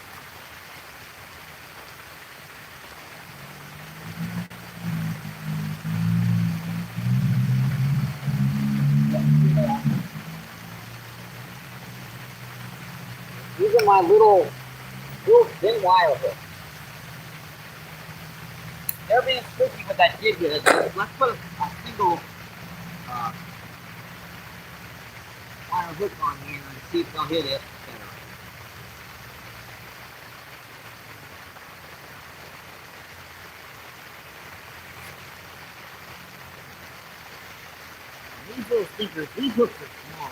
These are my little thin wire hooks. everything's tricky with that jig head. Let's put a single wire hook on here and see if they'll hit it better. These little stinkers, these hooks are small.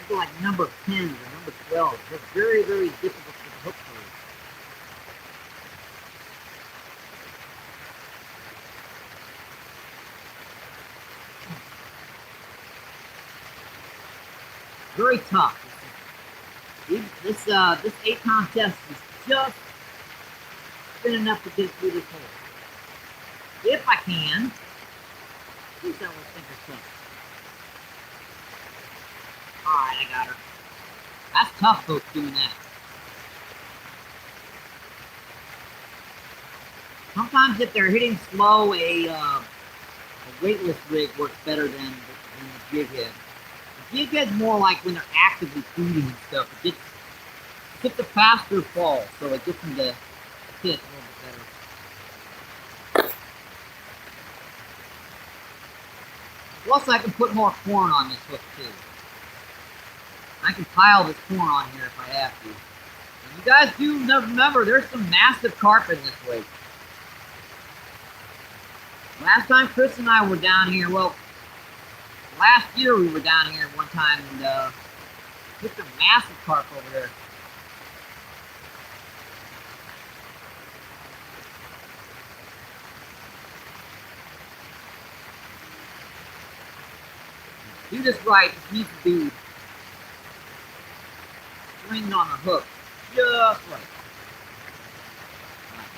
They're like number 10 or number 12. They're very, very difficult to hook through. Very tough. This 8-pound test is just thin enough to get through this hole. If I can, please that little stinker tough. Alright, I got her. That's tough, folks, doing that. Sometimes if they're hitting slow, a weightless rig works better than the jig head. The jig head's more like when they're actively feeding and stuff. It's a faster fall, so it gets them to hit a little bit better. Plus, I can put more corn on this hook too. I can pile this corn on here if I have to. And you guys do remember, there's some massive carp in this lake. Last time Chris and I were down here, well, last year we were down here one time and took some massive carp over there. Do this right, it needs to be stringed on the hook, just right.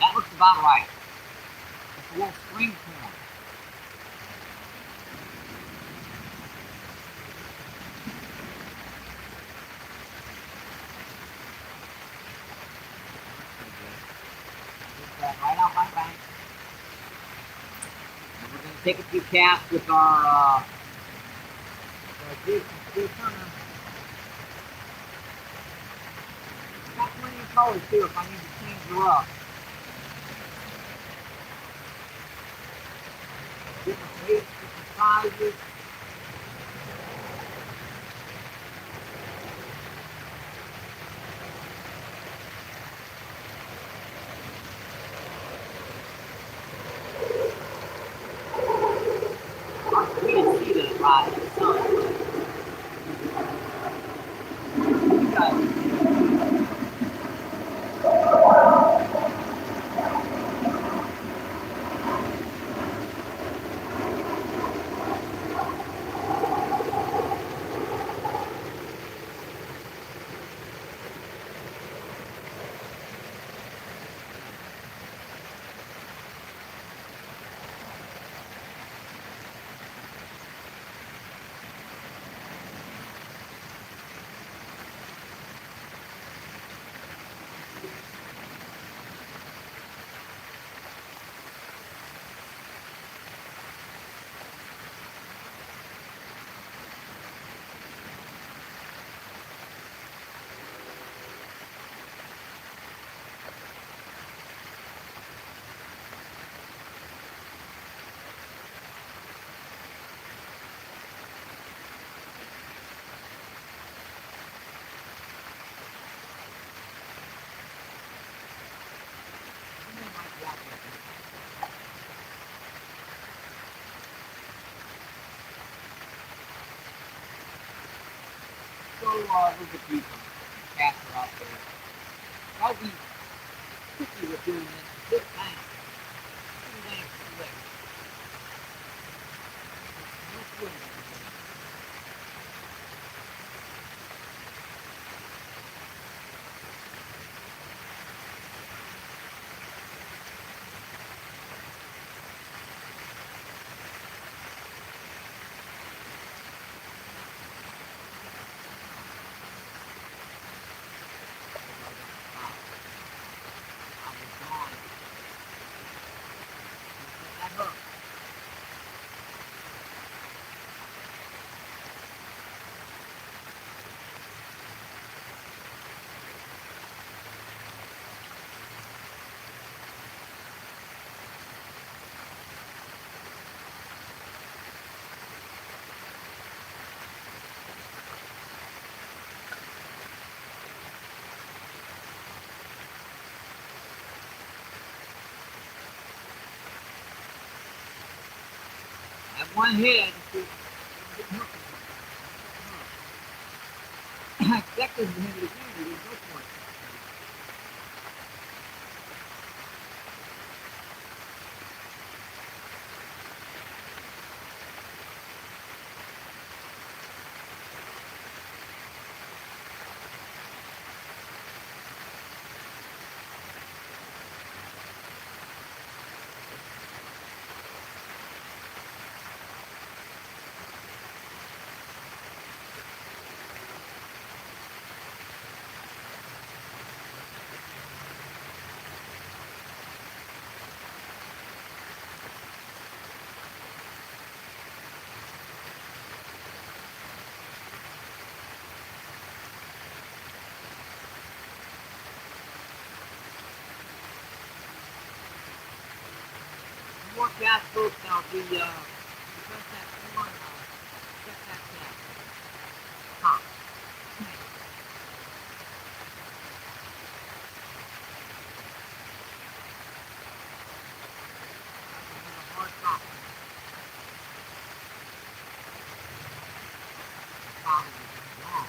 That looks about right. It's a little string corn. Get that right out my bank. And we're going to take a few casts with our jig from Steve Turner. Got plenty of colors too if I need to change her up. Different weights, different sizes. We didn't see that rod in the sun. You guys. Look at these cats are out there. I'll be tricky with doing this. This tank. This tank is slick. No swing. one hit. I just didn't get hooked. I expected him to hit it again. He didn't go for it. More gas folks, I'll be press that corn, check that gas. Huh. Hard top. Probably wrong.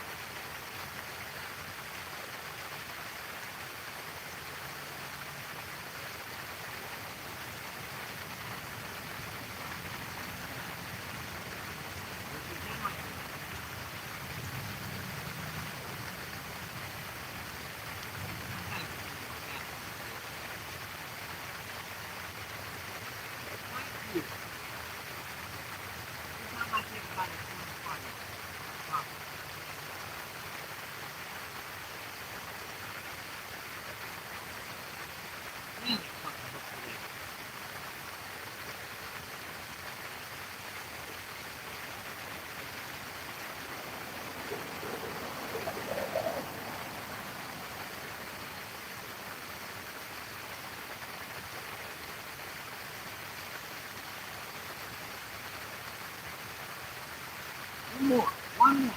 One more. One more.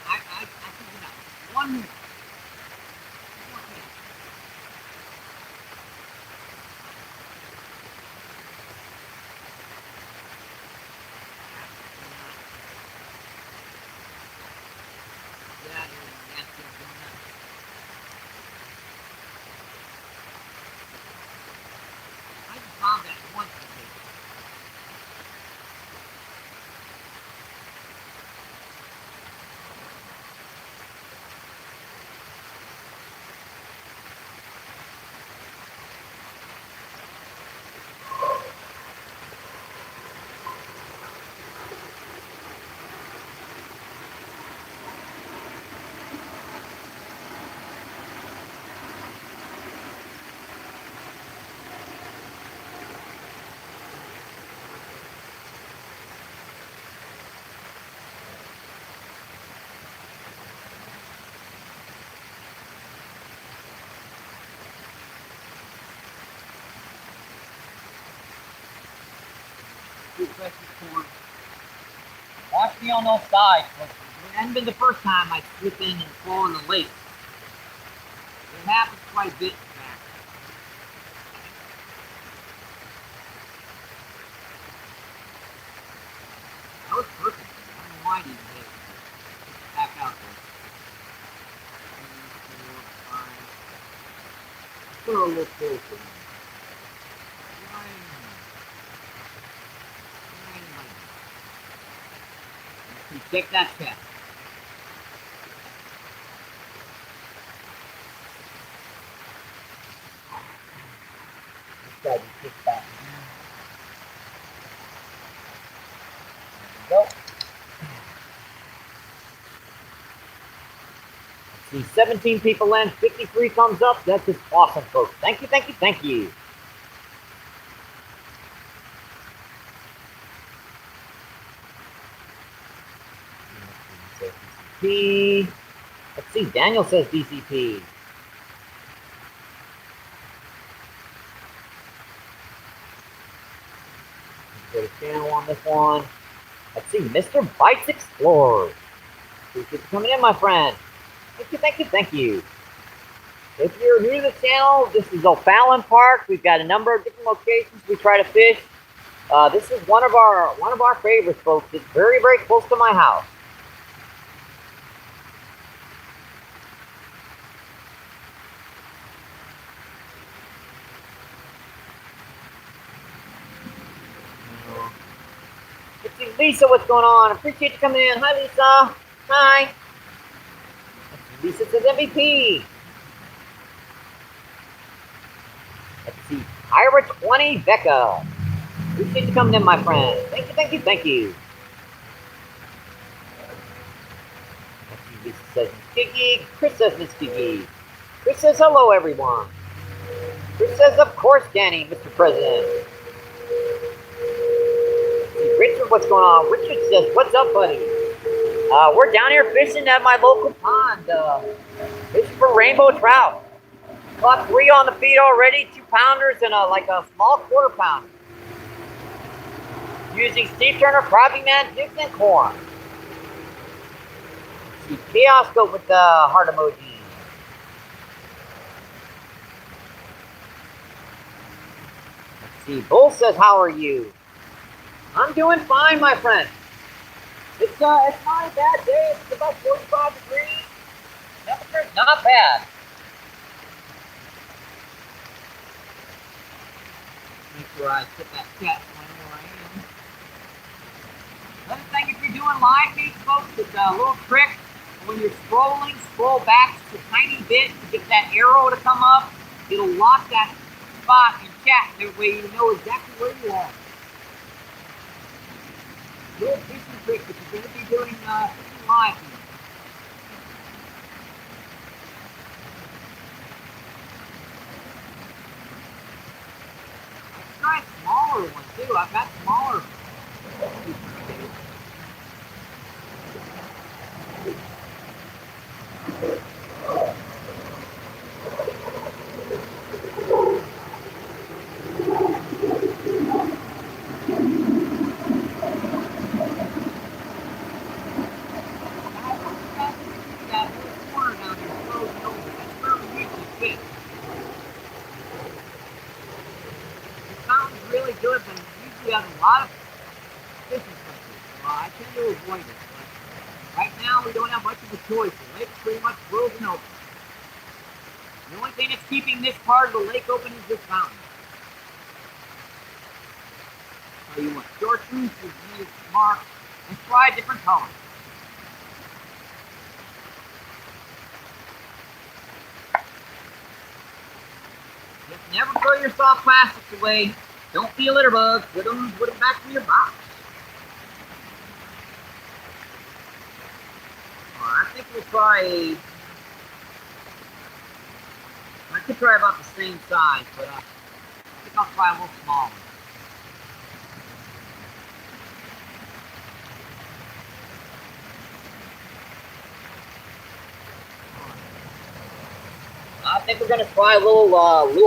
I figured it out. One more. Okay. Yeah, that's good. I just found that once today. Press the corn. Watch me on those sides. It hasn't been the first time I slip in and fall in the lake. It happens quite a bit back. That was perfect. I don't know why I didn't hit it. Back out there. 3, 4, 5. Put a little closer. Check that chest. This guy just kicked back. There we go. Let's see, 17 people in, 53 thumbs up. That's just awesome, folks. Thank you, thank you, thank you. Let's see, Daniel says DCP. Go to channel on this one. Let's see, Mr. Bites Explorer. Appreciate you coming in, my friend. Thank you, thank you, thank you. If you're new to the channel, this is O'Fallon Park. We've got a number of different locations we try to fish. This is one of our favorites, folks. It's very, very close to my house. Let's see, Lisa, what's going on? Appreciate you coming in. Hi, Lisa. Hi. Lisa says MVP. Let's see. Ira 20 Becca. Appreciate you coming in, my friend. Thank you, thank you, thank you. Let's see, Lisa says Miss Giggy. Chris says Miss Giggy. Chris says hello, everyone. Chris says, of course, Danny, Mr. President. Richard, what's going on? Richard says, what's up, buddy? We're down here fishing at my local pond. Fishing for rainbow trout. Caught 3 on the feed already, 2-pounders and like a small quarter-pounder. Using Steve Turner, Crappie Man, jigs, and corn. See Chaos Goat with the heart emoji. Let's see, Bull says, how are you? I'm doing fine, my friend. It's not a bad day. It's about 45 degrees. Temperature's not bad. Make sure I put that cat where I am. Another thing, if you're doing live feeds, folks, it's a little trick. When you're scrolling, scroll back just a tiny bit to get that arrow to come up. It'll lock that spot in chat. That way you know exactly where you are. Little fishing trick if you're going to be doing fishing live feeds. Let's try a smaller one too. I've got smaller. Good, but it usually has a lot of fishing countries. Well, I tend to avoid it, but right now we don't have much of a choice. The lake's pretty much frozen open. The only thing that's keeping this part of the lake open is this fountain. So you want chartreuse with these marks and try a different color. Just never throw your soft plastics away. Don't be a litter bug. Put them back in your box. I think we'll try I could try about the same size, but I think I'll try a little smaller. I think we're gonna try a little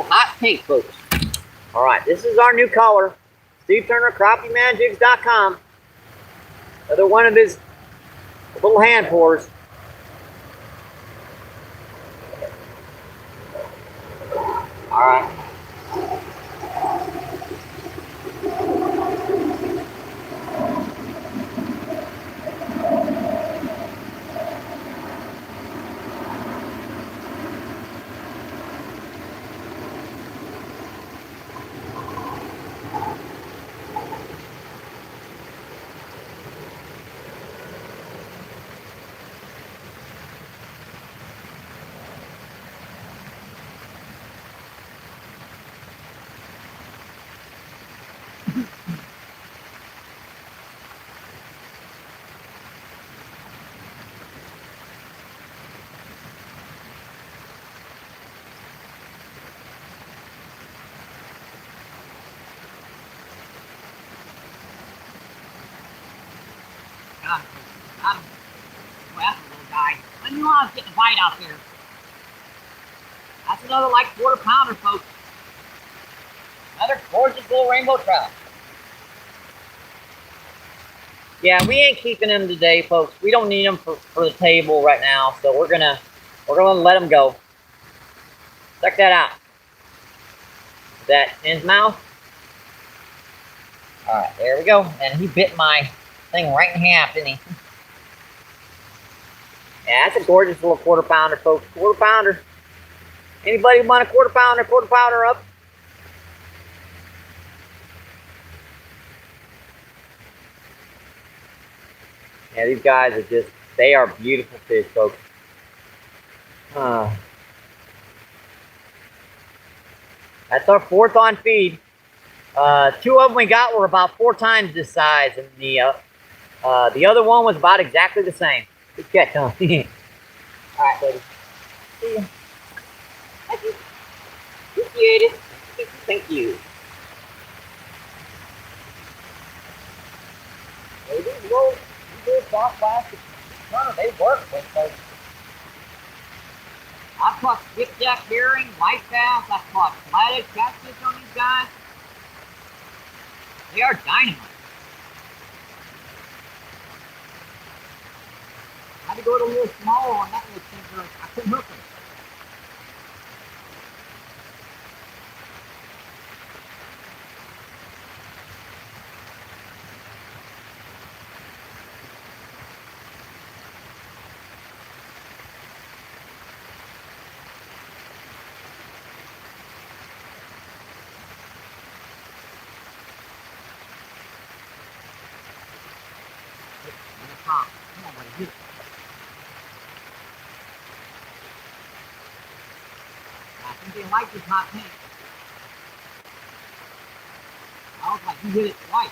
hot pink, folks. All right, this is our new color. Steve Turner, CrappieManJigs.com. Another one of his little hand pours. All right. Got him. Boy, that's a little guy. I knew I was getting a bite out there. That's another like quarter-pounder, folks. Another gorgeous little rainbow trout. Yeah, we ain't keeping him today, folks. We don't need him for the table right now, so we're gonna let him go. Check that out. That in his mouth. Alright, there we go. And he bit my thing right in half, didn't he? Yeah, that's a gorgeous little quarter pounder, folks. Quarter pounder. Anybody want a quarter pounder up? Yeah, these guys are just, they are beautiful fish, folks. That's our 4th on feed. 2 of them we got were about 4 times this size, and the other one was about exactly the same. Good catch, huh? Alright, buddy. See ya. Thank you. Appreciate it. Thank you. Hey, these little soft plastic runners, they work, folks. I've caught skipjack herring, white bass, I've caught flathead catfish on these guys. They are dynamite. I had to go to a little smaller on that little thing, I couldn't hook them. Come on, buddy, hit it. I think they like this hot tank. I was like, you hit it twice.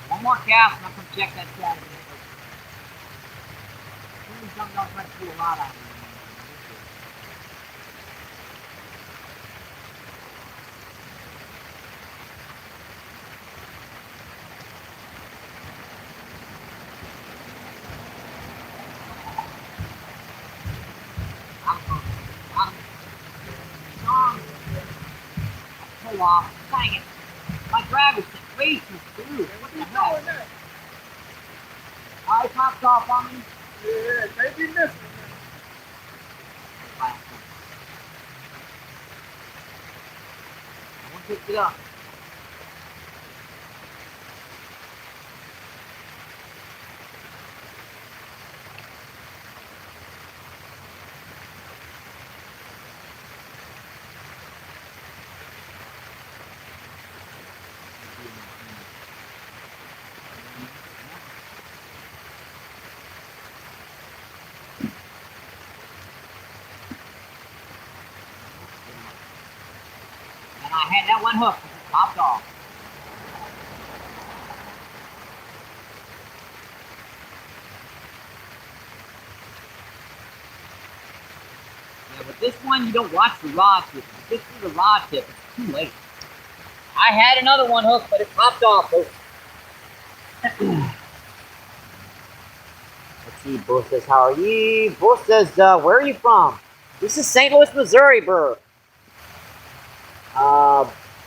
One more cast and I'll come check that shot again. Something else might pull a lot out of it. Pull off. Dang it. My drag was way too through. What the hell? I popped off on me. Yeah, they be missing. I want to pick it up. And I had that one hook popped off. Yeah, but this one you don't watch the rod tip. If you just see the rod tip, it's too late. I had another one hooked, but it popped off, folks. Let's see, Bo says, how are you? Bo says, where are you from? This is St. Louis, Missouri, bro.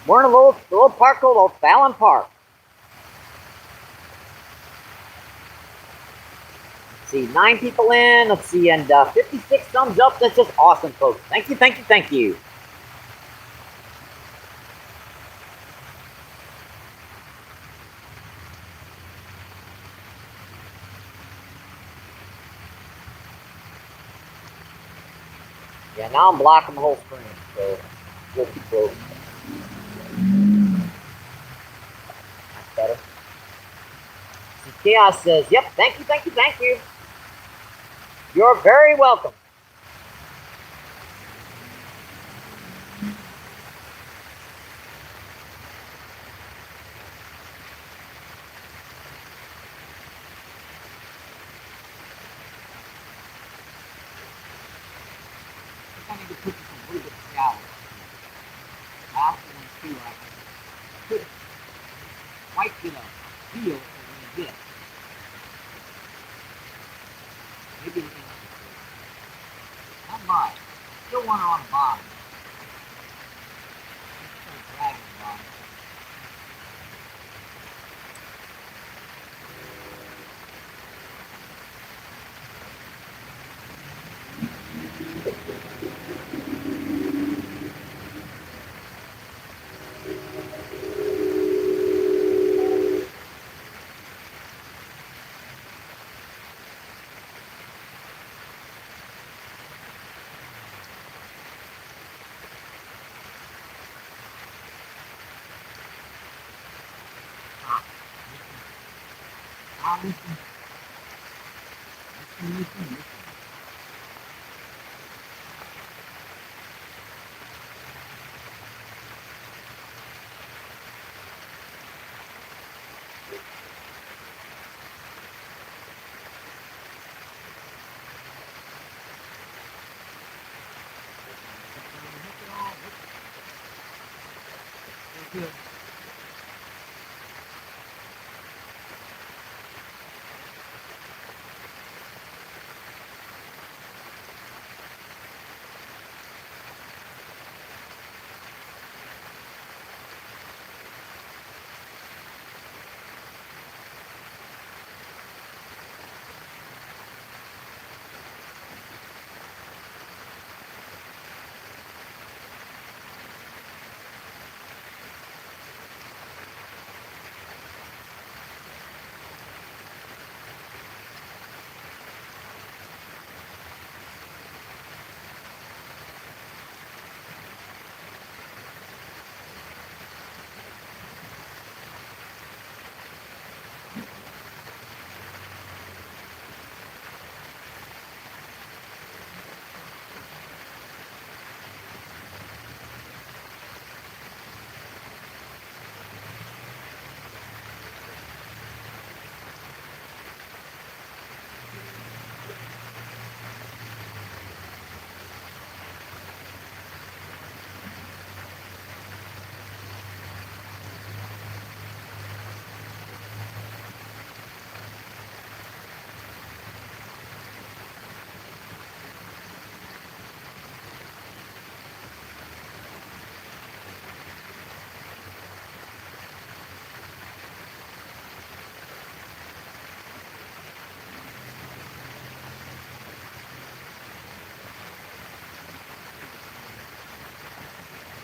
We're in a little park called Fallon Park. Let's see, 9 people in. Let's see, and 56 thumbs up. That's just awesome, folks. Thank you, thank you, thank you. Yeah, now I'm blocking the whole screen, so we'll keep close. That's better. See, Chaos says, yep, thank you, thank you, thank you. You're very welcome. need to put just a little bit shallow. I also want to, I could quite get a feel for when you get it. Maybe it ain't not much. Still want her on the bottom. Just start dragging the bottom. Listen. Good.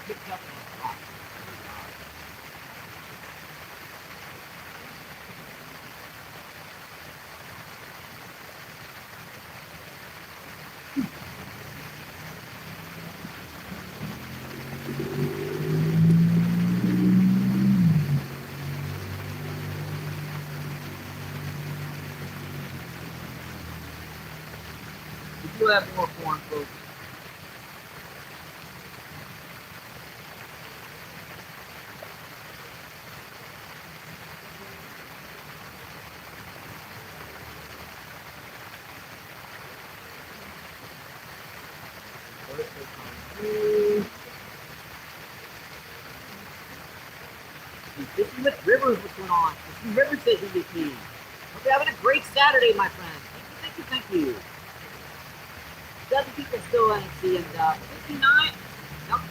Picked up on the top. We do have more corn, folks. Fishing with Rivers, what's going on? Fishing Rivers says MVP. Hope you're having a great Saturday, my friend. Thank you, thank you, thank you. 7 people still in see, and 59, nope,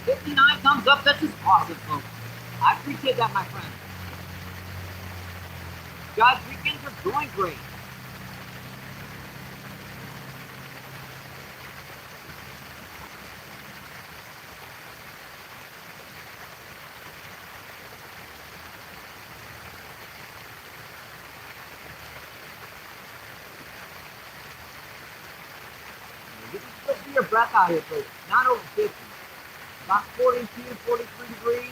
59 thumbs up. That's just awesome, folks. I appreciate that, my friend. Guys, weekends are going great. Let's see your breath out here, folks. Not over 50. About 42, 43 degrees.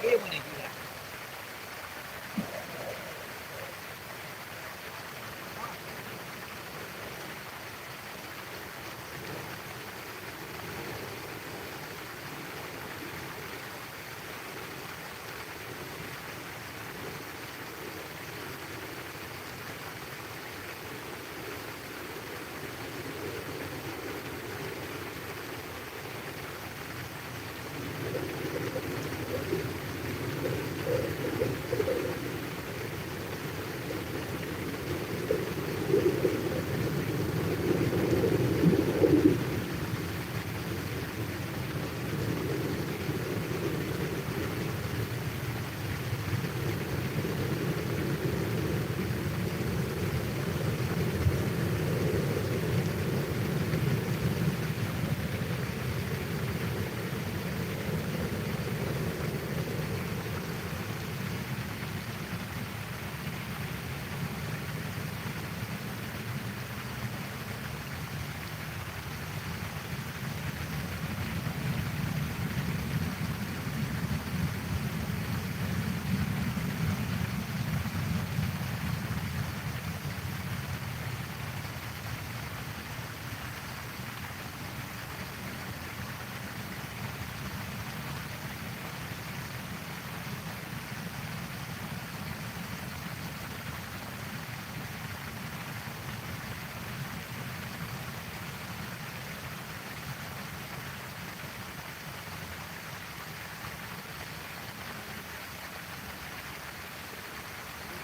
hate it when they do that.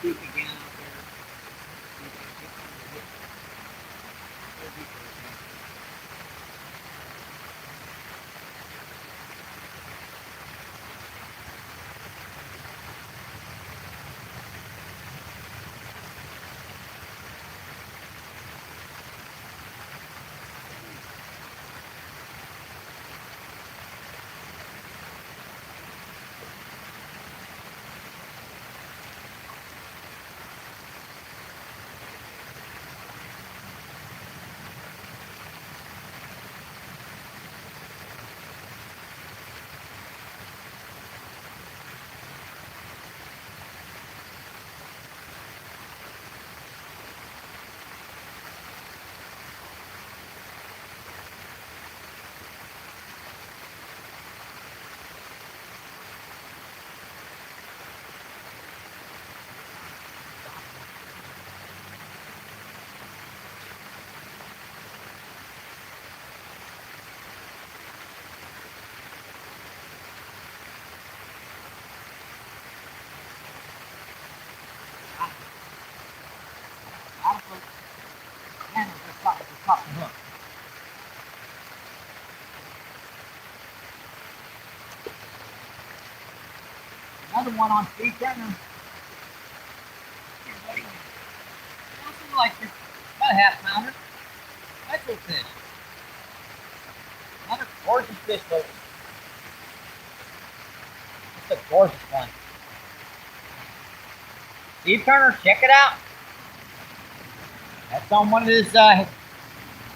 Deep again out there. Another one on Steve Turner. Something like this. About a half pounder. Nice little fish. Another gorgeous fish, folks. It's a gorgeous one. Steve Turner, check it out. That's on one of his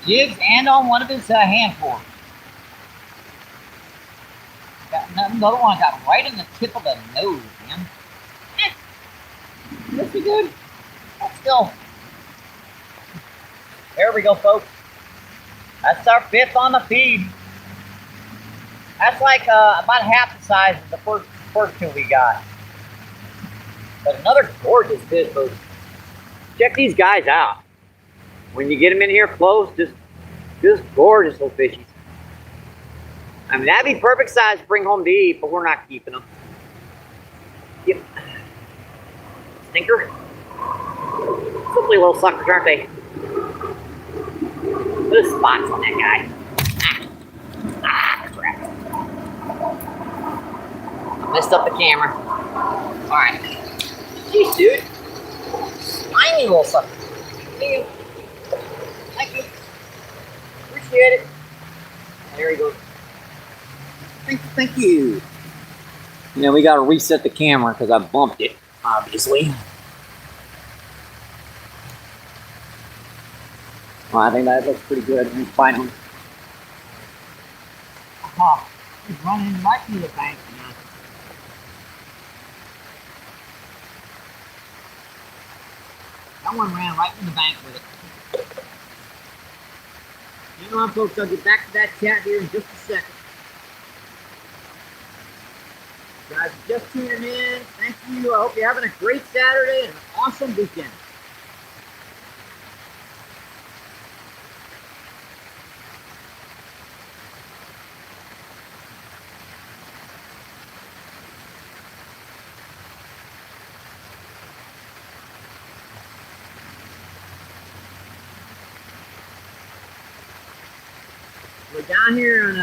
jigs and on one of his hand forks. Got another one got right in the tip of the nose, man. That's pretty good. That's still There we go, folks. That's our 5th on the feed. That's like about half the size of the first 2 we got. But another gorgeous fish, folks. Check these guys out. When you get them in here close, just gorgeous little fishies. I mean, that'd be perfect size to bring home to eat, but we're not keeping them. Yep. Stinker. Hopefully little suckers, aren't they? There's spots on that guy. Ah, crap. I messed up the camera. Alright. Jeez, dude. Tiny little sucker. Thank you. Thank you. Appreciate it. There he goes. Thank you. You know, we gotta reset the camera because I bumped it, obviously. Well, I think that looks pretty good. Let me find him. Oh, he's running right through the bank, man. That one ran right in the bank with it. Hang on, folks. I'll get back to that chat here in just a second. Guys, just tuning in. Thank you. I hope you're having a great Saturday and an awesome weekend. We're down here in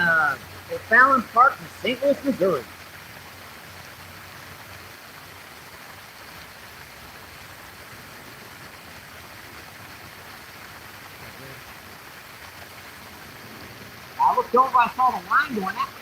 O'Fallon Park in St. Louis, Missouri. I looked over, I saw the line going that way.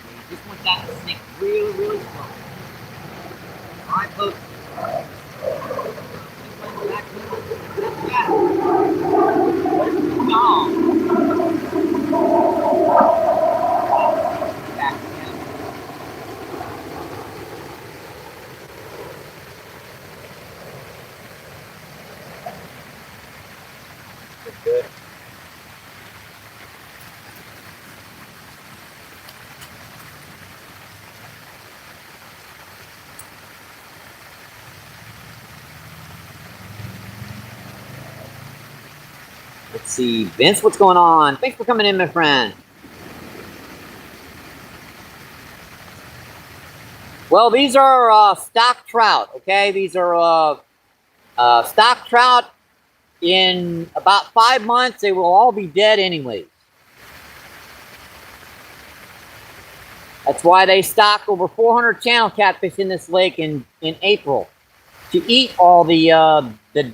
You just want that to sink really, really slow. All right, folks. Good. Let's see, Vince, what's going on? Thanks for coming in, my friend. Well, these are stock trout, okay? These are stock trout. In about 5 months, they will all be dead anyways. That's why they stocked over 400 channel catfish in this lake in April to eat all the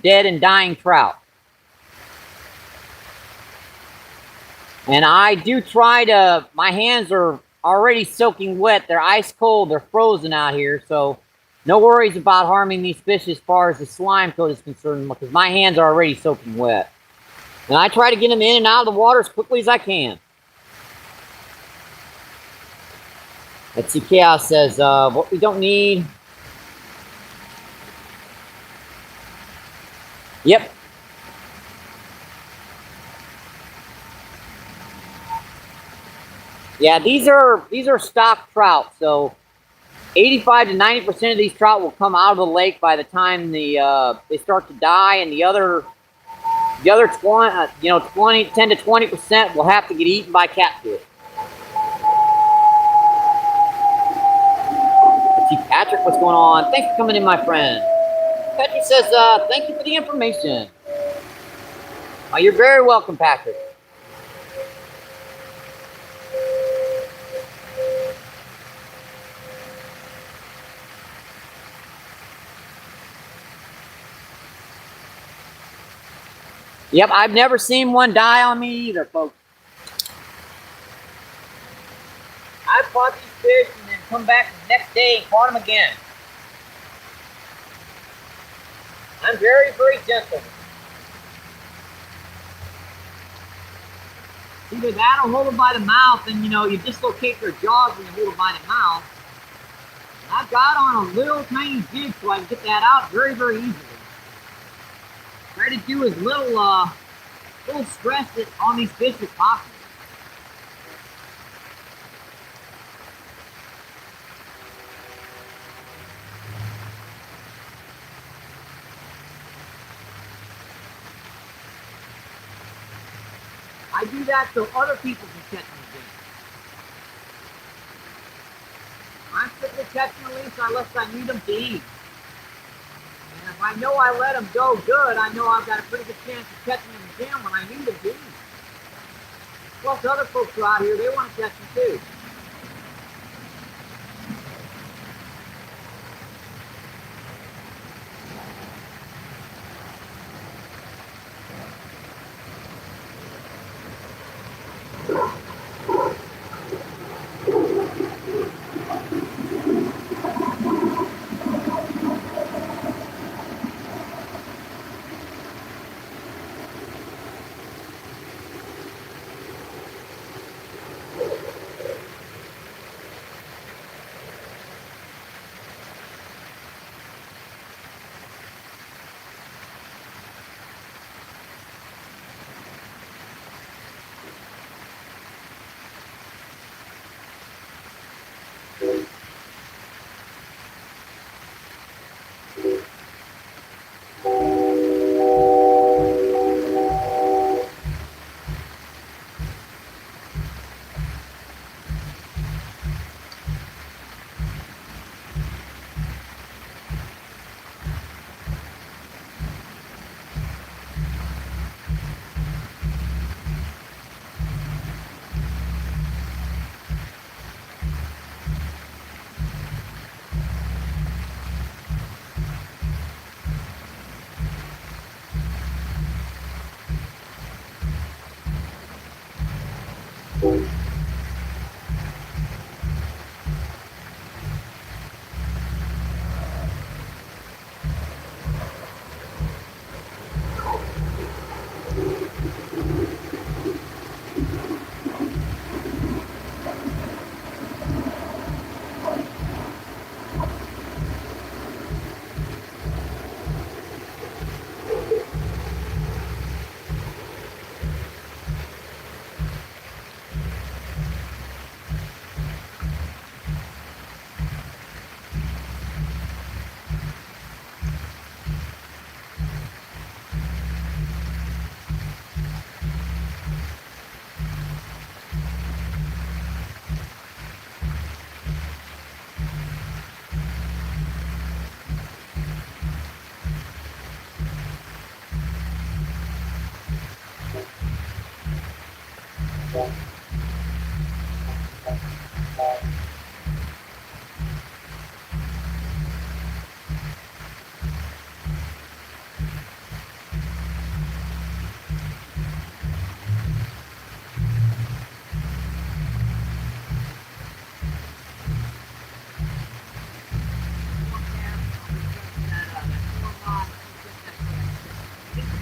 dead and dying trout. And I do try to, my hands are already soaking wet. They're ice cold. They're frozen out here. So no worries about harming these fish as far as the slime coat is concerned, because my hands are already soaking wet. And I try to get them in and out of the water as quickly as I can. Let's see, Chaos says, what we don't need. Yep. Yeah, these are stock trout, so 85 to 90% of these trout will come out of the lake by the time they start to die, and the other 10 to 20% will have to get eaten by catfish. Let's see, Patrick, what's going on? Thanks for coming in, my friend. Patrick says, thank you for the information. Oh, you're very welcome, Patrick. Yep, I've never seen one die on me either, folks. I caught these fish and then come back the next day and caught them again. I'm very, very gentle. Either that or hold it by the mouth, and you dislocate their jaws when you hold it by the mouth. And I've got on a little tiny jig so I can get that out very, very easily. Try to do as little stress on these fish as possible. I do that so other people can catch them again. I'm strictly catch and release unless I need them to eat. And if I know I let them go good, I know I've got a pretty good chance of catching them again when I need them to eat. Plus other folks are out here, they want to catch them too.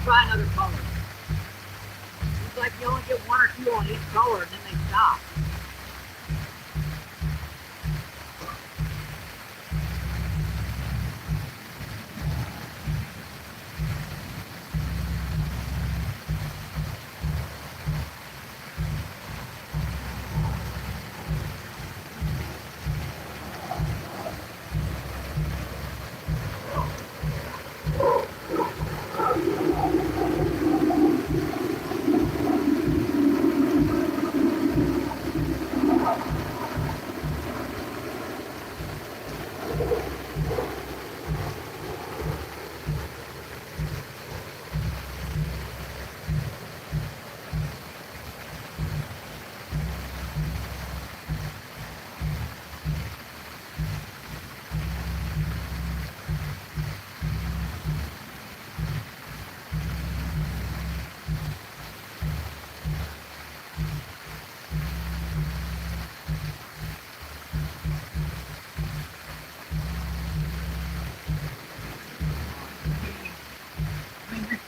Try another color. Seems like you only get one or two on each color and then they stop.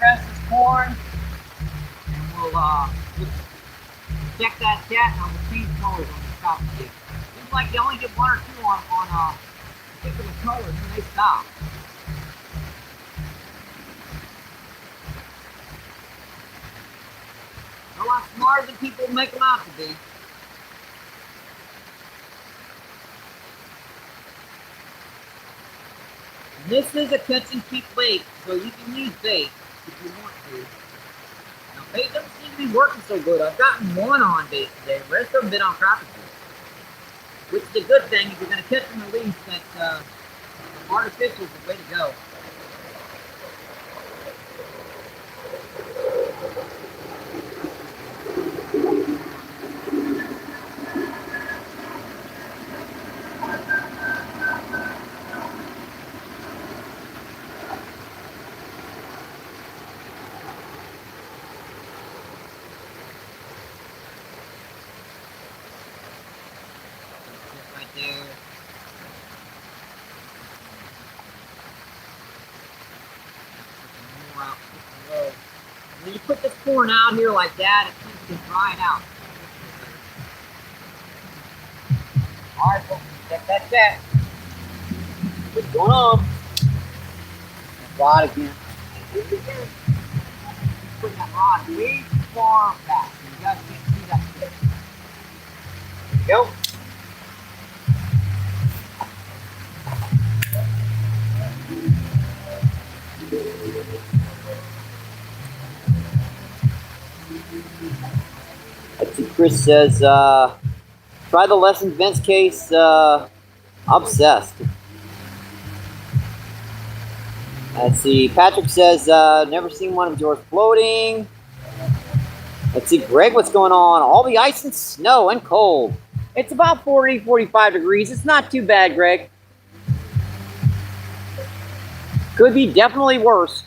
rest of this corn, and we'll check that chat, and we'll change colors on the top jig. Seems like they only get one or two on a particular color, and then they stop. They're a lot smarter than people make them out to be. And this is a catch and keep bait, so you can use bait if you want to. Now, bait doesn't seem to be working so good. I've gotten one on bait today. The rest of them been on crappie bait. Which is a good thing if you're going to catch and release. That artificial is the way to go. Right there. More out below. When you put this corn out here like that, it seems to be drying out. Alright, folks, check that chat. What's going on? Rod again. Putting that rod way too far back. You guys can't see that shit. There you go. Let's see, Chris says, try the Lessons Bench case, obsessed. Let's see, Patrick says, never seen one of yours floating. Let's see, Greg, what's going on? All the ice and snow and cold. It's about 40, 45 degrees. It's not too bad, Greg. Could be definitely worse.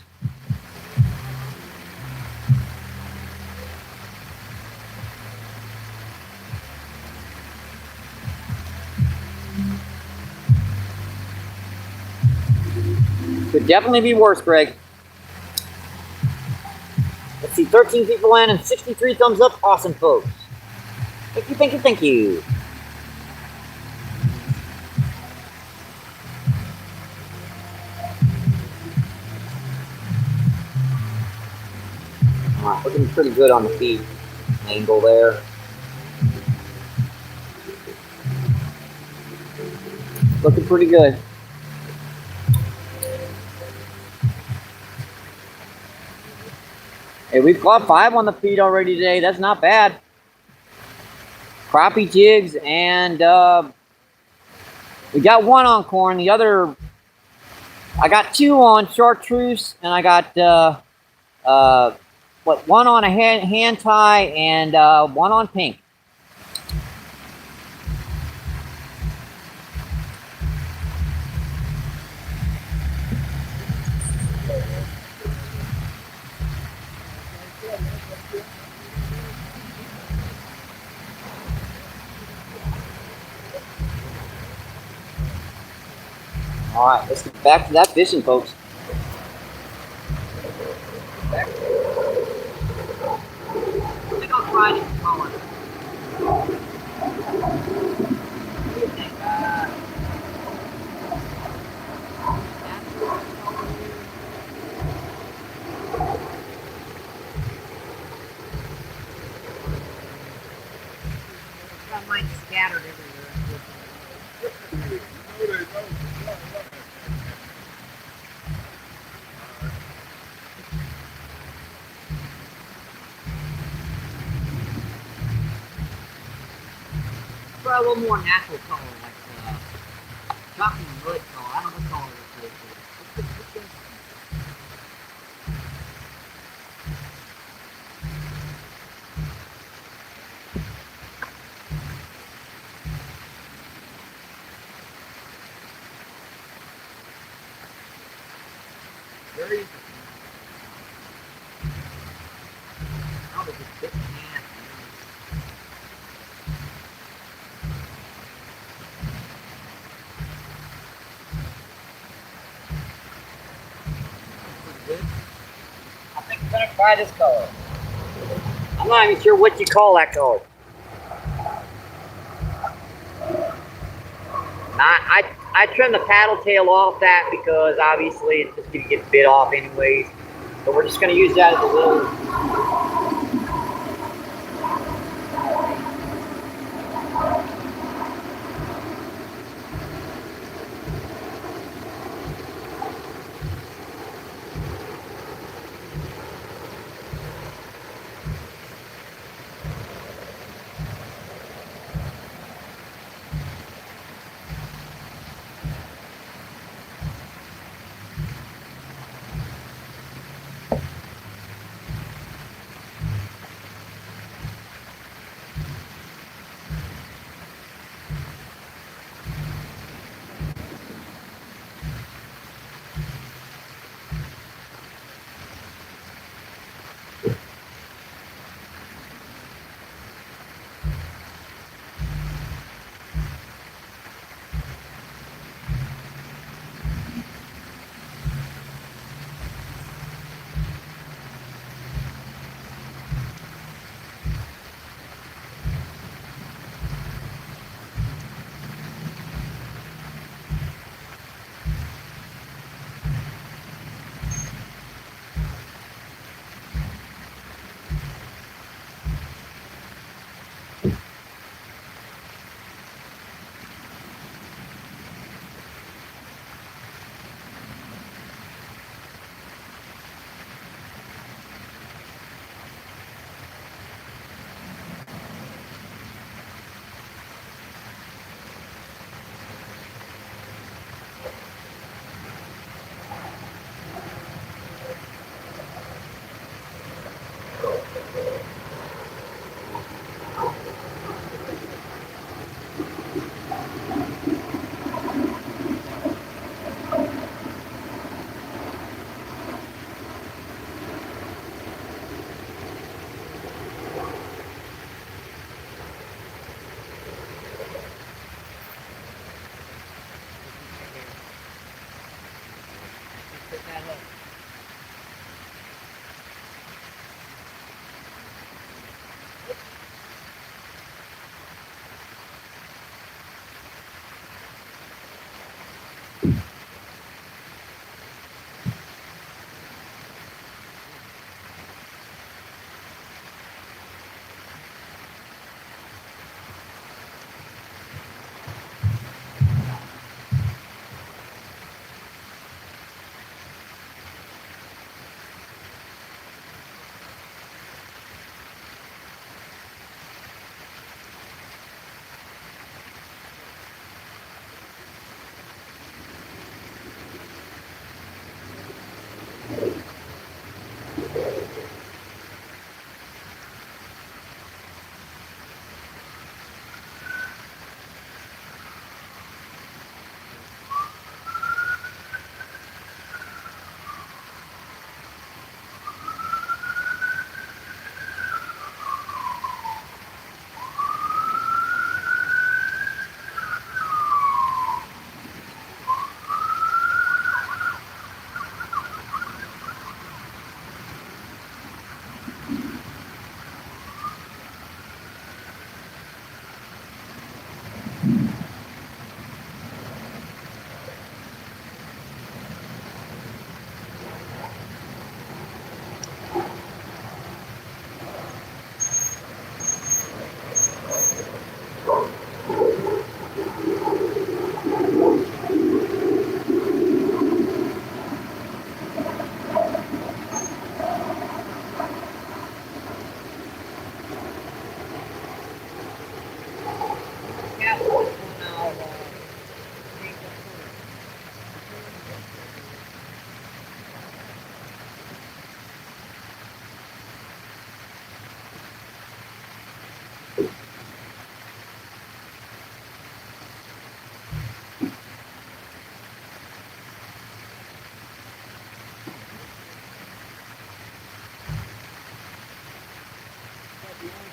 Could definitely be worse, Greg. Let's see, 13 people in and 63 thumbs up. Awesome, folks. Thank you, thank you, thank you. All right, looking pretty good on the feed angle there. Looking pretty good. Hey, we've caught 5 on the feed already today. That's not bad. Crappie jigs, and we got 1 on corn. The other, I got 2 on chartreuse, and I got 1 on a hand tie and 1 on pink. All right, let's get back to that fishing, folks. I think I'll try it in color. What do you think? Got mine scattered everywhere. Try a little more natural color, like chocolate and wood color. I don't know what color this is. Very interesting. Probably just a bit nasty. Good. I think gonna try this color. I'm not even sure what you call that color. I trimmed the paddle tail off that because obviously it's just gonna get bit off anyways. But we're just gonna use that as a little. Put that hook.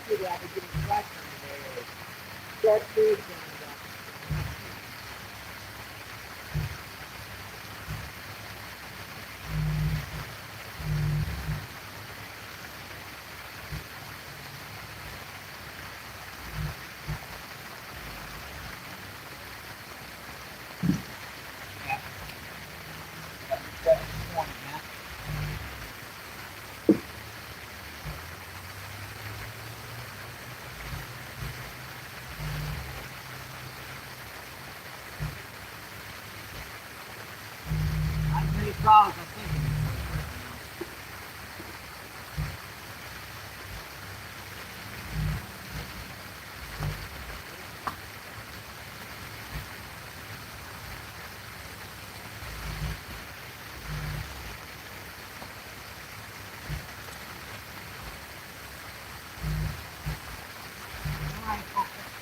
figure I could get a flash on there. Sharp fish and trout as I think it is.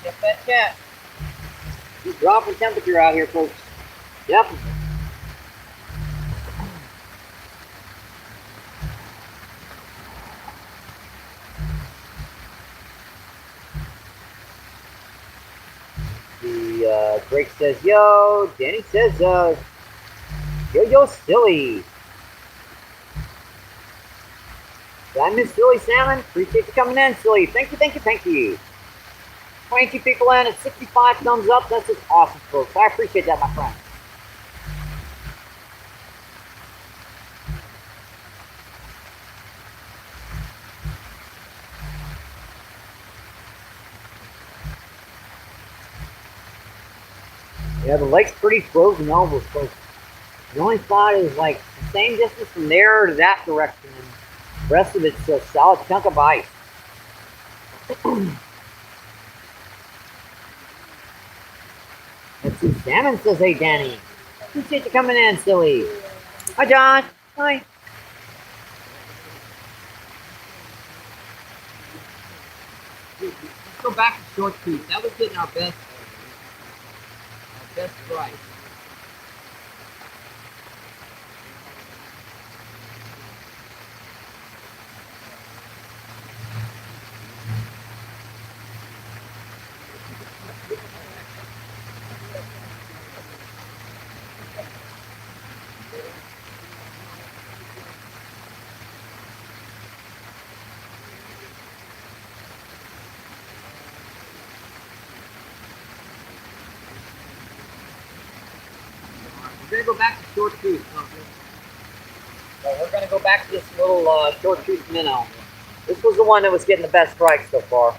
Get that cat. It's dropping temperature out here, folks. Yep. Drake says, yo. Danny says, yo, silly. Did I miss Silly Salmon? Appreciate you coming in, Silly. Thank you. 22 people in at 65 thumbs up. That's just awesome, folks. I appreciate that, my friend. Yeah, the lake's pretty frozen over, folks. The only spot is like the same distance from there to that direction, and the rest of it's a solid chunk of ice. Let's see, Salmon says, hey, Danny. Appreciate you coming in, silly. Hi, John. Hi. Let's go back to Short Creek. That was getting our best price. We're gonna go back to Short Creek. So we're gonna go back to this little Short Creek minnow. This was the one that was getting the best strikes so far.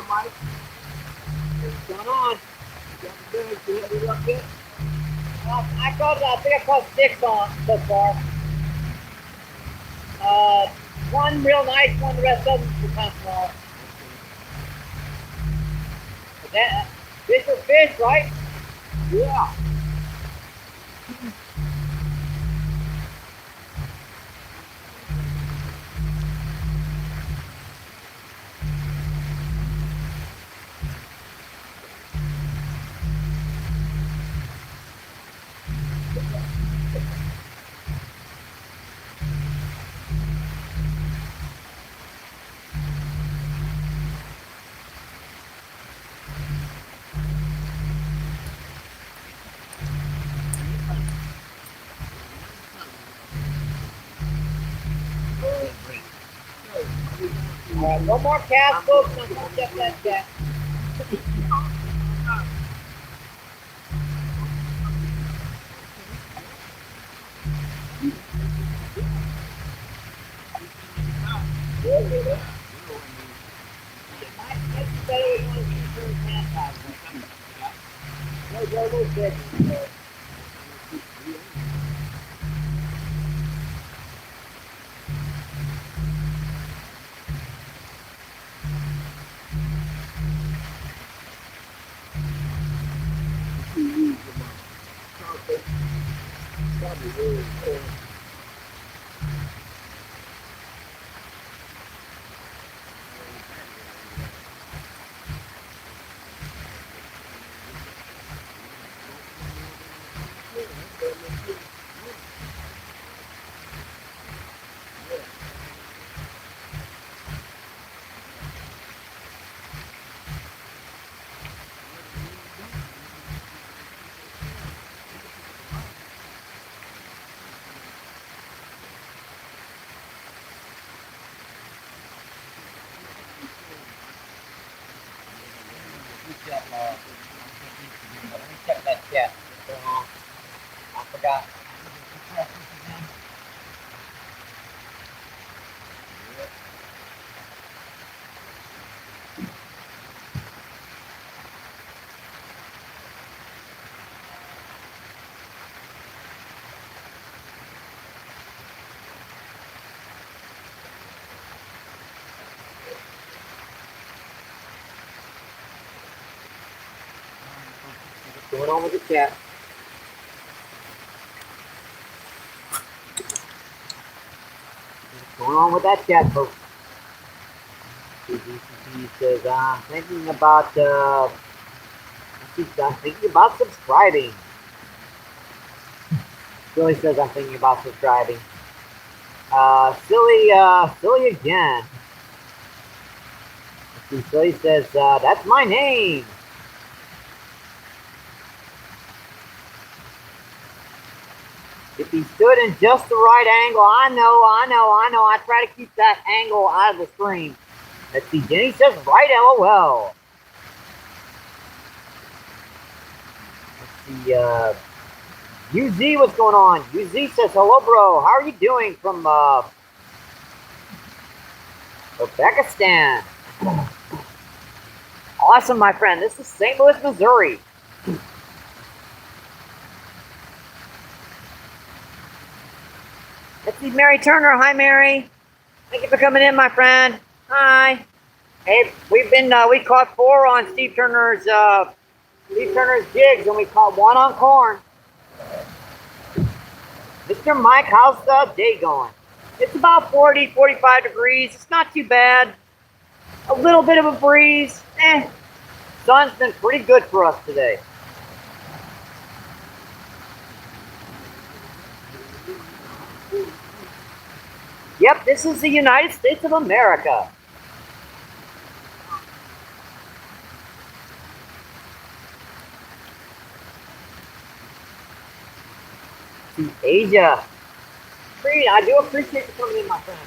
Mike? What's going on? You got the bag? You had it up yet? I think I caught 6 on so far. One real nice one, the rest of them were kind of small. But that, fish are fish, right? Yeah. All right, no more cast, folks. I'm gonna check that cat. Let me check that cat. I forgot. What's going on with the cat? What's going on with that cat, folks? He says, I'm thinking about subscribing. Billy says, I'm thinking about subscribing. Silly again. Let's see, Silly says, that's my name. If he stood in just the right angle, I know. I try to keep that angle out of the stream. Let's see, Jenny says, right, LOL. Let's see, UZ, what's going on? UZ says, hello, bro. How are you doing from Uzbekistan? Awesome, my friend. This is St. Louis, Missouri. Let's see, Mary Turner. Hi, Mary. Thank you for coming in, my friend. Hi. Hey, we caught 4 on Steve Turner's jigs, and we caught 1 on corn. Mr. Mike, how's the day going? It's about 40, 45 degrees. It's not too bad. A little bit of a breeze. Sun's been pretty good for us today. Yep, this is the United States of America. To Asia. Creed, I do appreciate you coming in, my friend.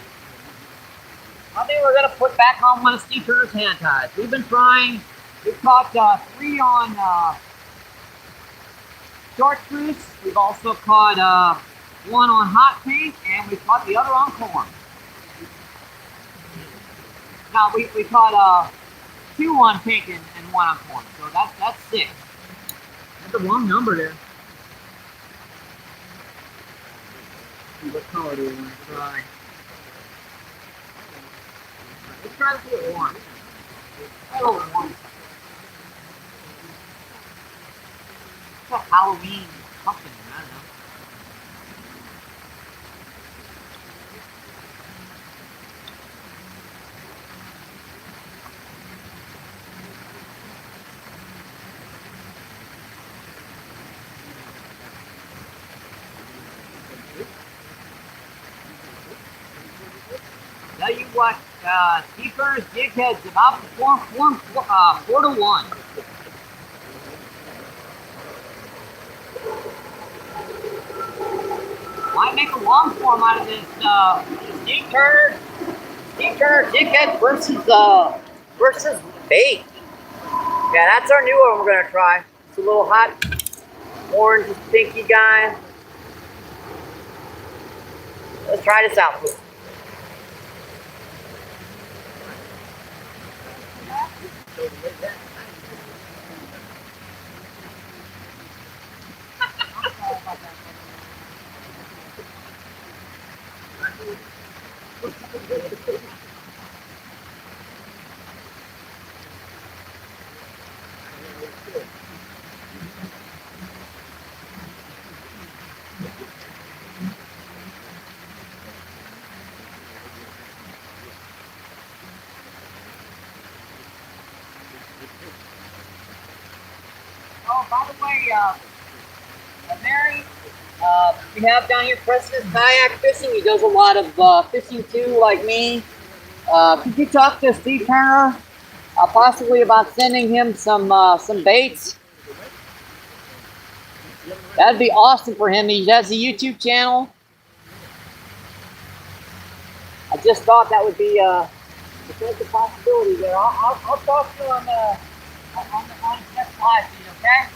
I think we're going to put back on one of Steve Turner's hand ties. We've been trying. We've caught 3 on chartreuse. We've also caught 1 on hot pink, and we caught the other on corn. Now we caught 2 on pink and 1 on corn. So that's 6. That's the wrong number there. What color do we want to try? Let's try to do orange. Oh, orange. It's a Halloween pumpkin, I don't know. Tell you what, Steve Turner's jig head's about 4 to 1. Might make a long form out of this Steve Turner jig head versus bait. Yeah, that's our new one we're gonna try. It's a little hot orange pinky guy. Let's try this out. Oh, by the way, Mary, we have down here Preston's kayak fishing. He does a lot of fishing too, like me. Could you talk to Steve Turner, possibly about sending him some baits? That'd be awesome for him. He has a YouTube channel. I just thought that would be a possibility there. I'll talk to him on the next live feed, okay?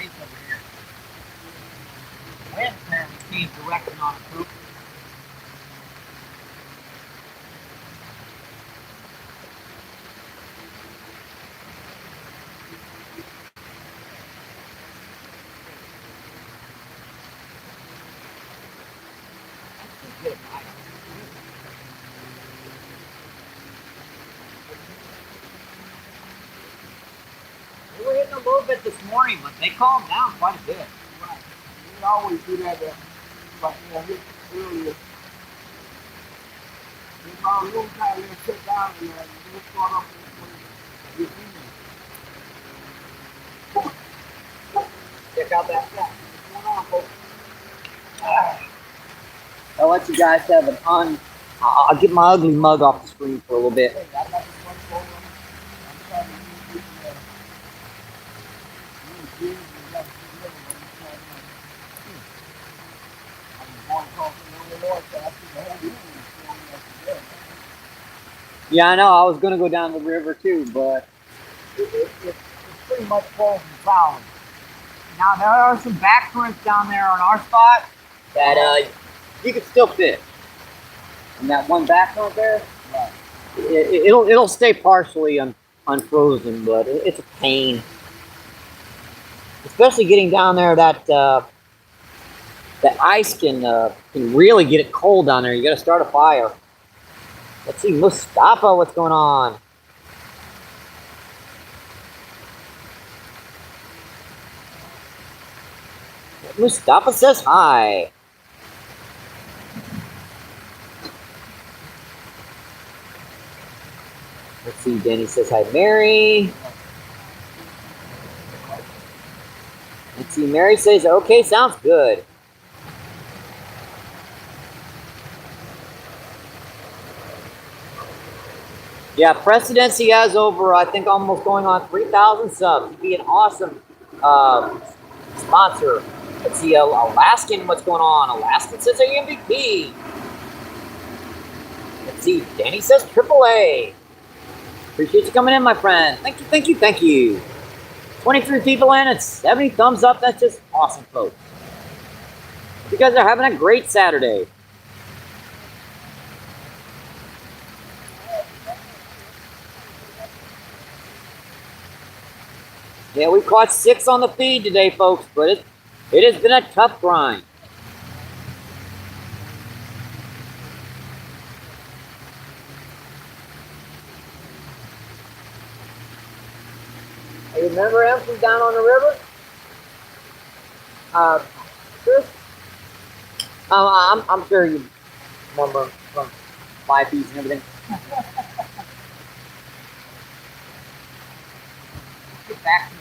Over here. I haven't changed direction on the poop. get it nice. They were hitting a little bit this morning, but they calmed down quite a bit. Right. We always do that, but hit earlier. There's about a little time they'll sit down and they'll start up with Check out that flat. what's going on, folks? I'll let you guys have an I'll get my ugly mug off the screen for a little bit. Hey, I got this one phone. I'm trying to use this little jig and got this little one. I was going to talk to the little Lord, so I see the whole room is going up together. Yeah, I know. I was gonna go down the river too, but it's pretty much full and solid. Now there are some back currents down there on our spot that you can still fish. And that one back current there, Right. it'll stay partially unfrozen, but it's a pain. Especially getting down there, that ice can really get it cold down there. You got to start a fire. Let's see, Mustafa, what's going on? Mustafa says hi. Let's see, Danny says hi, Mary. Let's see, Mary says, okay, sounds good. Yeah, Presidency has over, I think, almost going on 3,000 subs. He'd be an awesome sponsor. Let's see, Alaskan, what's going on? Alaskan says MVP. Let's see, Danny says AAA. Appreciate you coming in, my friend. Thank you, thank you, thank you. 23 people in, it's 70 thumbs up. That's just awesome, folks. You guys are having a great Saturday. Yeah, we caught 6 on the feed today, folks, but it has been a tough grind. You remember him from down on the river? Chris? I'm sure you remember from my feeds and everything. Get back to it.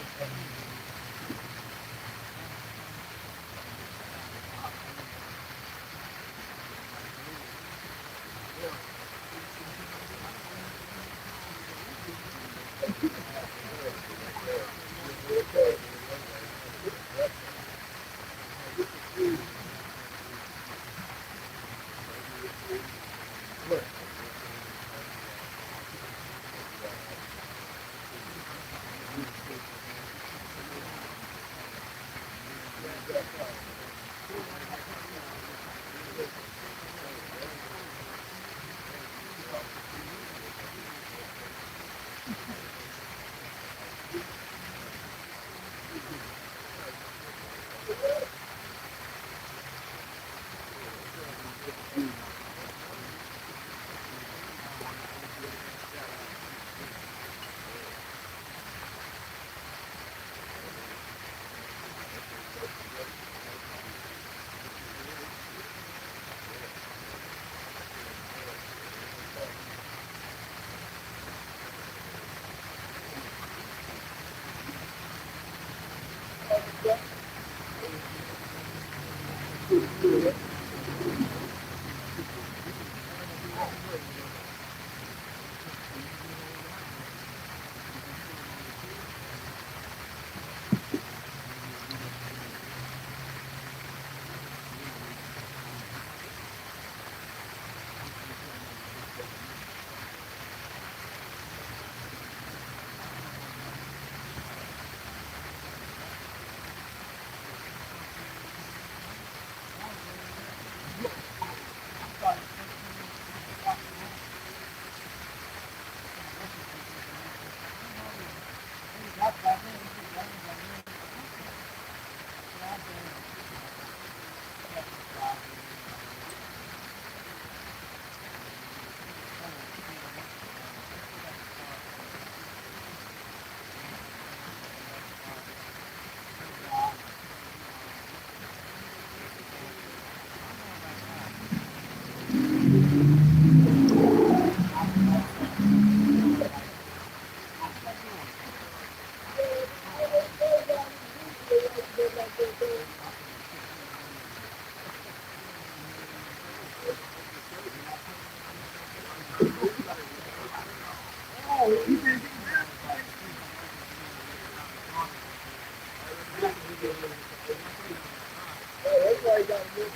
One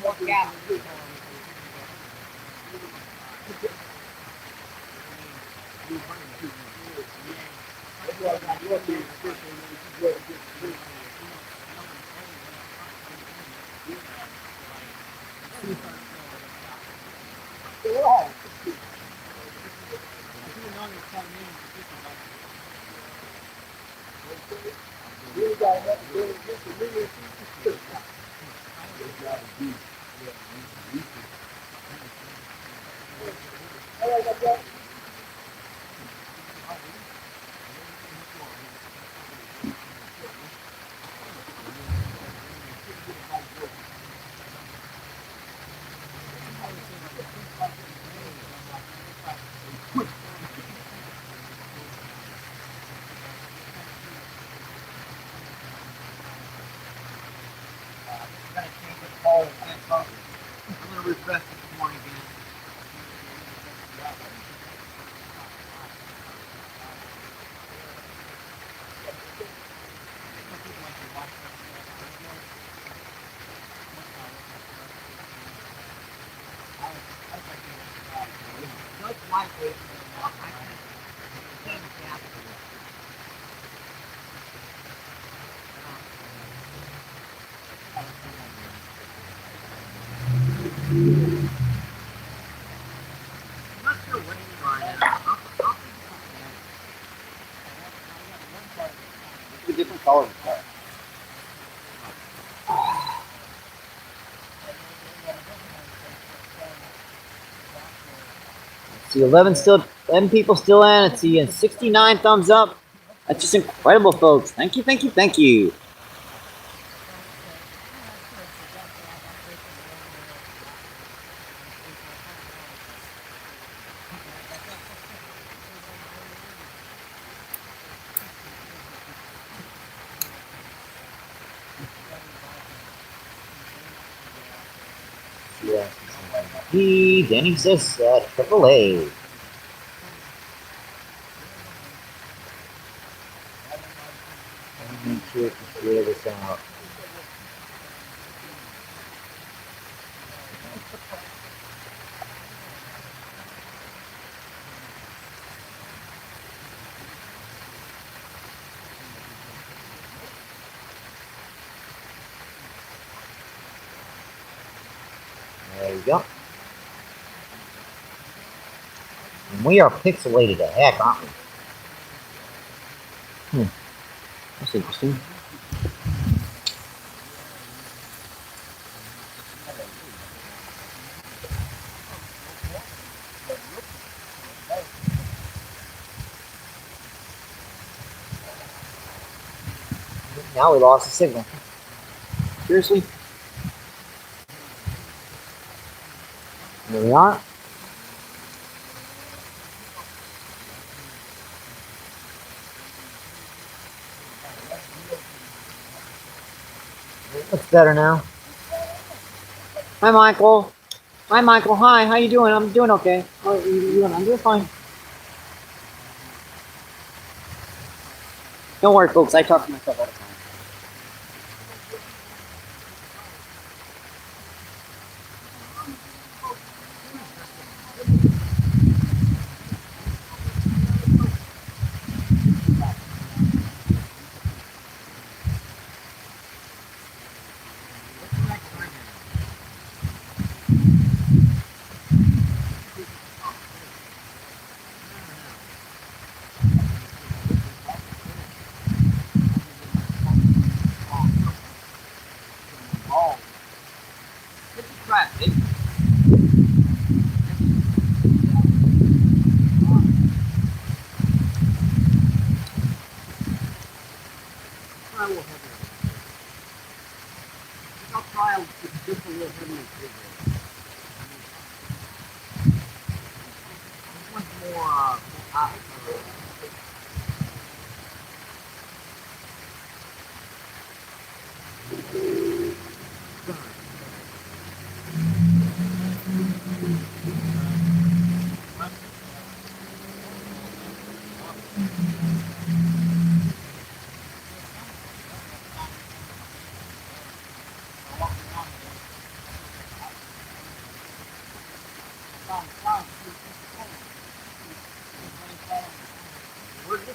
more gap. I'm gonna refresh this morning again. Just lightweight. I can capture it. I'm not sure what to try now. It's a different color. See 11 people still in. Let's see 69 thumbs up. That's just incredible, folks. Thank you, thank you, thank you. Yeah. Danny says triple A. Make sure to clear this out. There you go. And we are pixelated to heck, aren't we? That's interesting. Now we lost the signal. Seriously? There we are. Looks better now. Hi, Michael. Hi, Michael. Hi. How you doing? I'm doing okay. How are you doing? I'm doing fine. Don't worry, folks. I talk to myself all the time.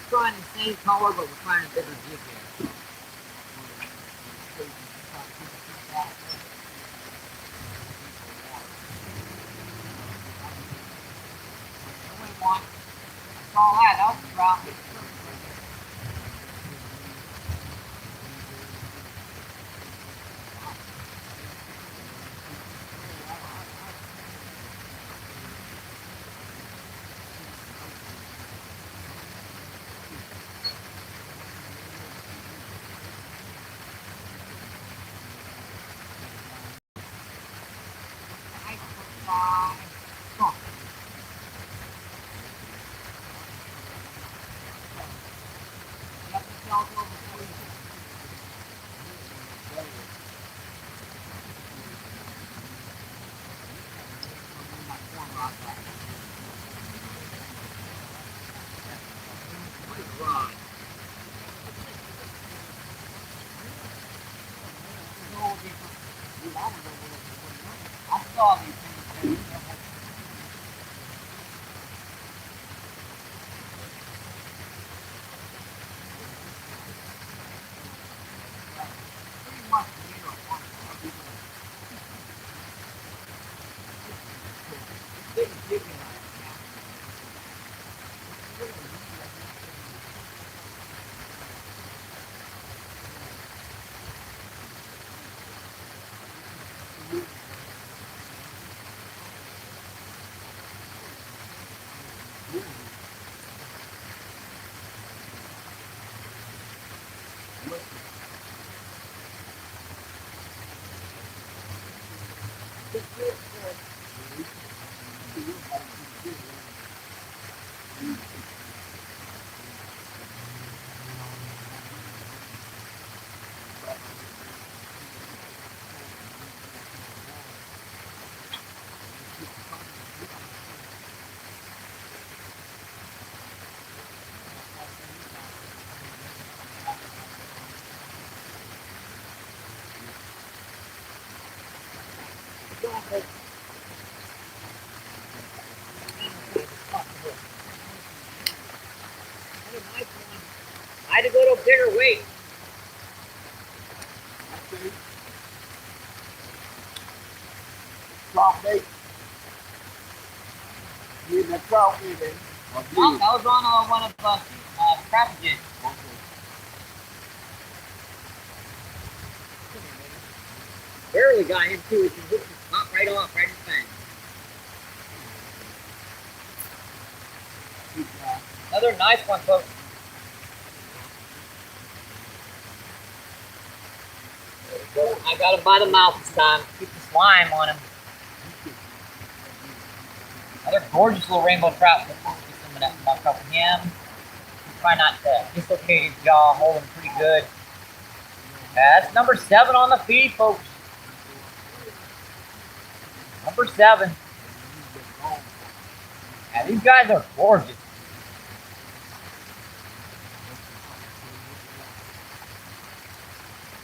trying the same color, but we're trying a bigger jig here. One. I saw that. That was a trout. I saw these things. Pretty much zero. It's big right now. I had to go to a bigger weight. Okay. Trout bait. You that trout bait in. No, that was on one of crab jigs. Barely got him too. It just popped right off, right in the thing. Another nice one, folks. I got him by the mouth this time. Keep the slime on him. Another gorgeous little rainbow trout. Get some of that muck up in him. Try not to dislocate his jaw. Hold him pretty good. That's number 7 on the feed, folks. Number 7. Yeah, these guys are gorgeous.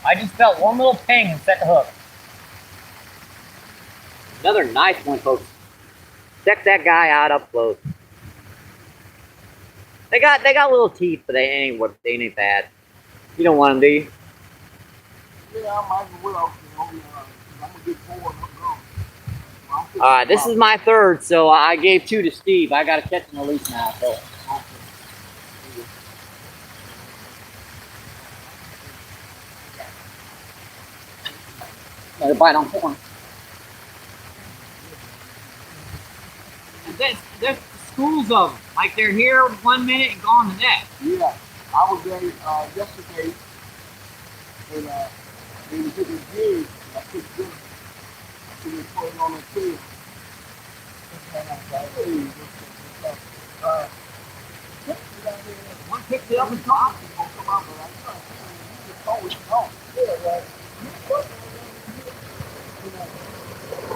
I just felt one little ping and set the hook. Another nice one, folks. Check that guy out up close. They got little teeth, but they ain't bad. You don't want them, do you? Yeah, I might as well. I'm gonna get bored. All right, this is my 3rd, so I gave 2 to Steve. I got to catch him release now. So. Another bite on corn. There's schools of them. Like they're here 1 minute and gone the next. Yeah, I was there yesterday, and they were taking jigs. I took them. So they put it on the tail. One picked it up and dropped it.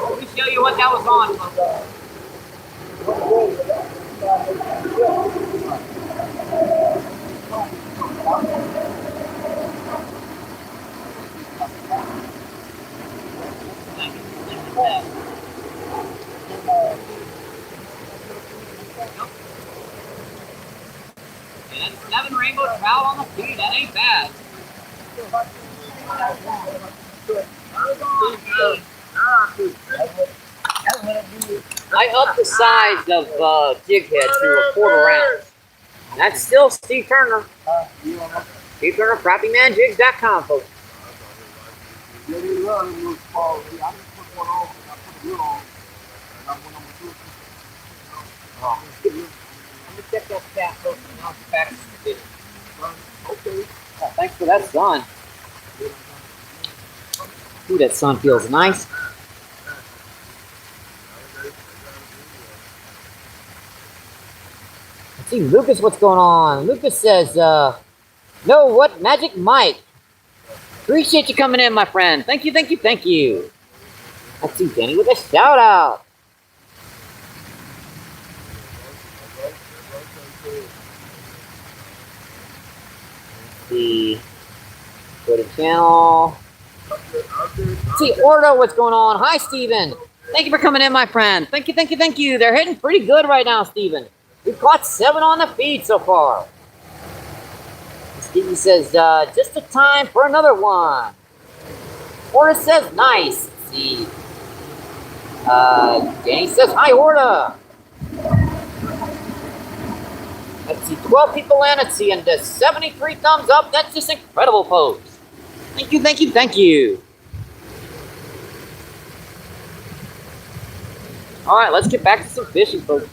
Let me show you what that was on, folks. And that's 7 rainbow trout on the feed. That ain't bad. I upped the size of jig head to a quarter-ounce. That's still Steve Turner. Steve Turner, CrappieManJigs.com, folks. Yeah, they love them little small. I just put one on. I put a little on. And I went on the Let me check that cat hook and I'll get back to you. okay. Oh, thanks for that sun. Ooh, that sun feels nice. Let's see, Lucas, what's going on? Lucas says, no, what, Magic Mike? Appreciate you coming in, my friend. Thank you, thank you, thank you. Let's see, Danny with a shout out. Let's see, go to channel. Let's see, Ordo, what's going on? Hi, Steven. Thank you for coming in, my friend. Thank you, thank you, thank you. They're hitting pretty good right now, Steven. We've caught 7 on the feed so far. Steven says, just a time for another one. Orda says, nice. Let's see. Danny says, hi, Orda. Let's see, 12 people in. Let's see, and 73 thumbs up. That's just incredible, folks. Thank you, thank you, thank you. All right, let's get back to some fishing, folks.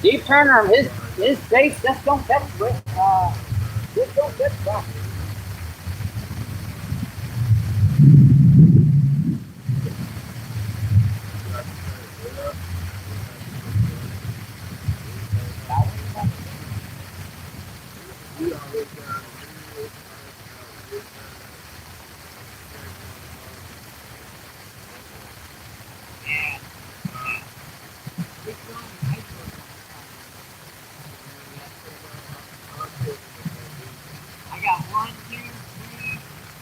Steve Turner, his face just don't catch just don't catch back. I got 1, 2,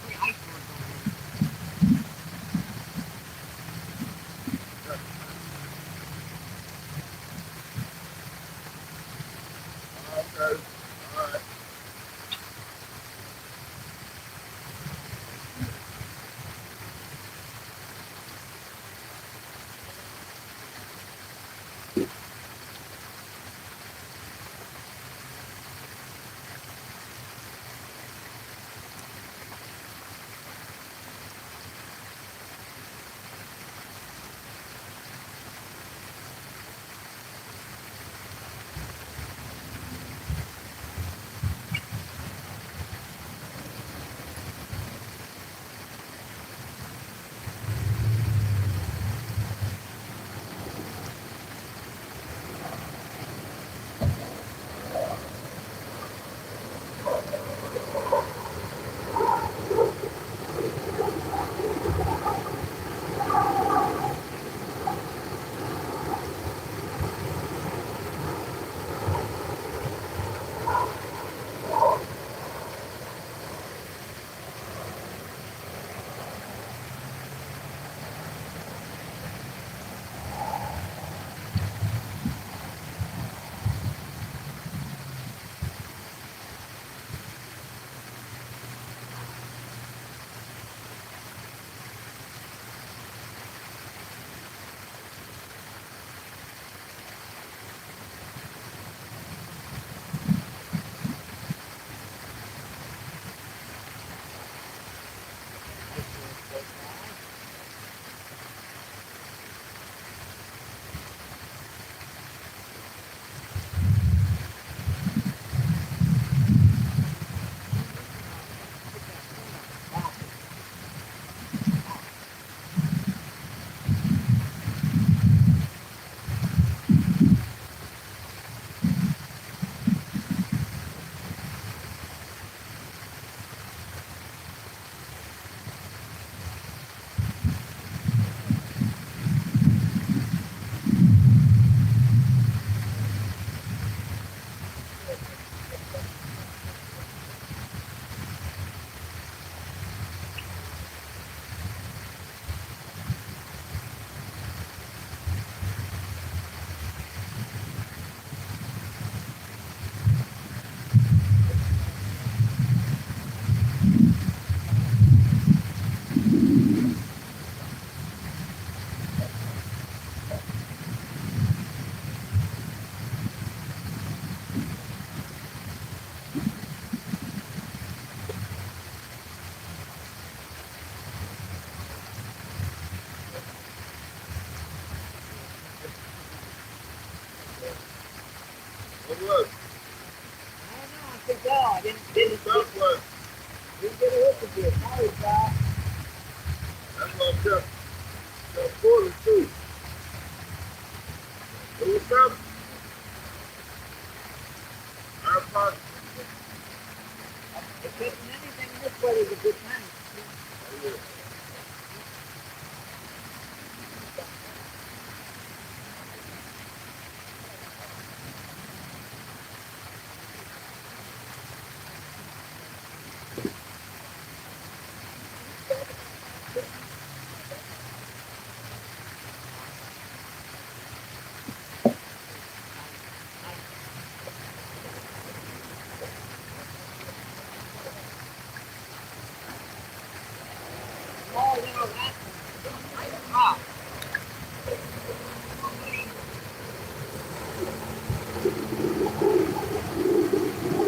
3 icebergs over here. Okay. All right. Didn't Southwest. get a hook again. Sorry, guys. That's what I kept pulling too. It was up. If catching anything this way is a good thing. Oh, you know, that's nice pop.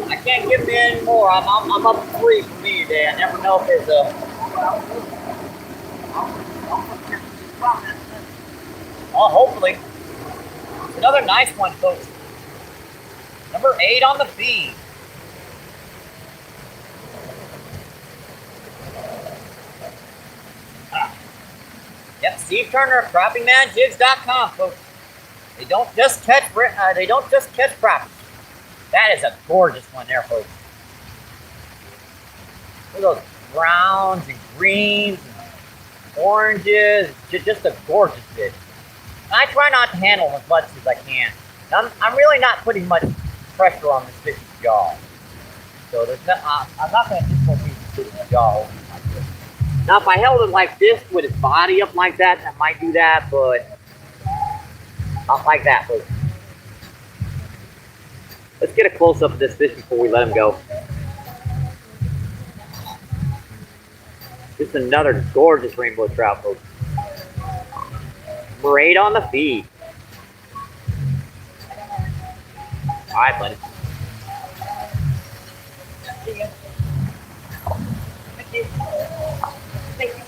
I can't give me any more. I'm up 3 for me today. I never know if there's a. Oh, hopefully. Another nice one, folks. Number 8 on the feed. Yep, Steve Turner, crappingmanjigs.com, folks. They don't just catch crappie. That is a gorgeous one there, folks. Look at those browns and greens and oranges. Just a gorgeous fish. And I try not to handle them as much as I can. I'm really not putting much pressure on this fish's jaw. So there's no, I'm not going to dislocate the fish's jaw over like this. Now, if I held it like this with its body up like that, I might do that, but not like that, folks. Let's get a close-up of this fish before we let him go. Just another gorgeous rainbow trout, folks. Number 8 on the feed. All right, buddy.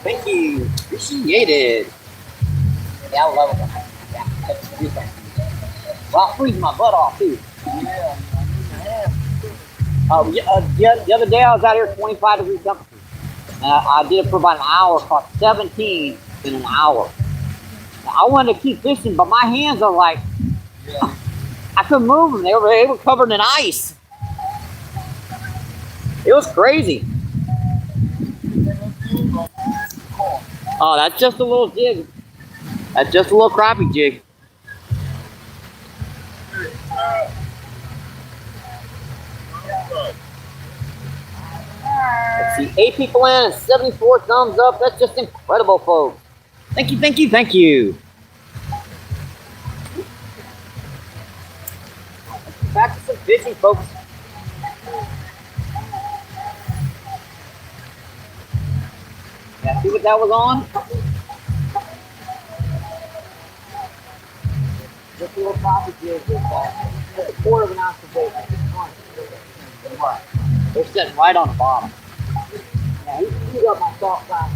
Thank you. Appreciate it. Yeah, I love it. Yeah, that's beautiful. Well, I'm freezing my butt off, too. Yeah. The other day I was out here 25 degree temperature. I did it for about an hour, caught 17 in an hour. Now, I wanted to keep fishing, but my hands are like, I couldn't move them. They were covered in ice. It was crazy. Oh, that's just a little jig. That's just a little crappie jig. Let's see, 8 people in and 74 thumbs up. That's just incredible, folks. Thank you, thank you, thank you. Back to some fishing, folks. Yeah, see what that was on? Just a little coffee jig with a quarter of an ounce of bait. They're sitting right on the bottom. Yeah, he got my salt flat.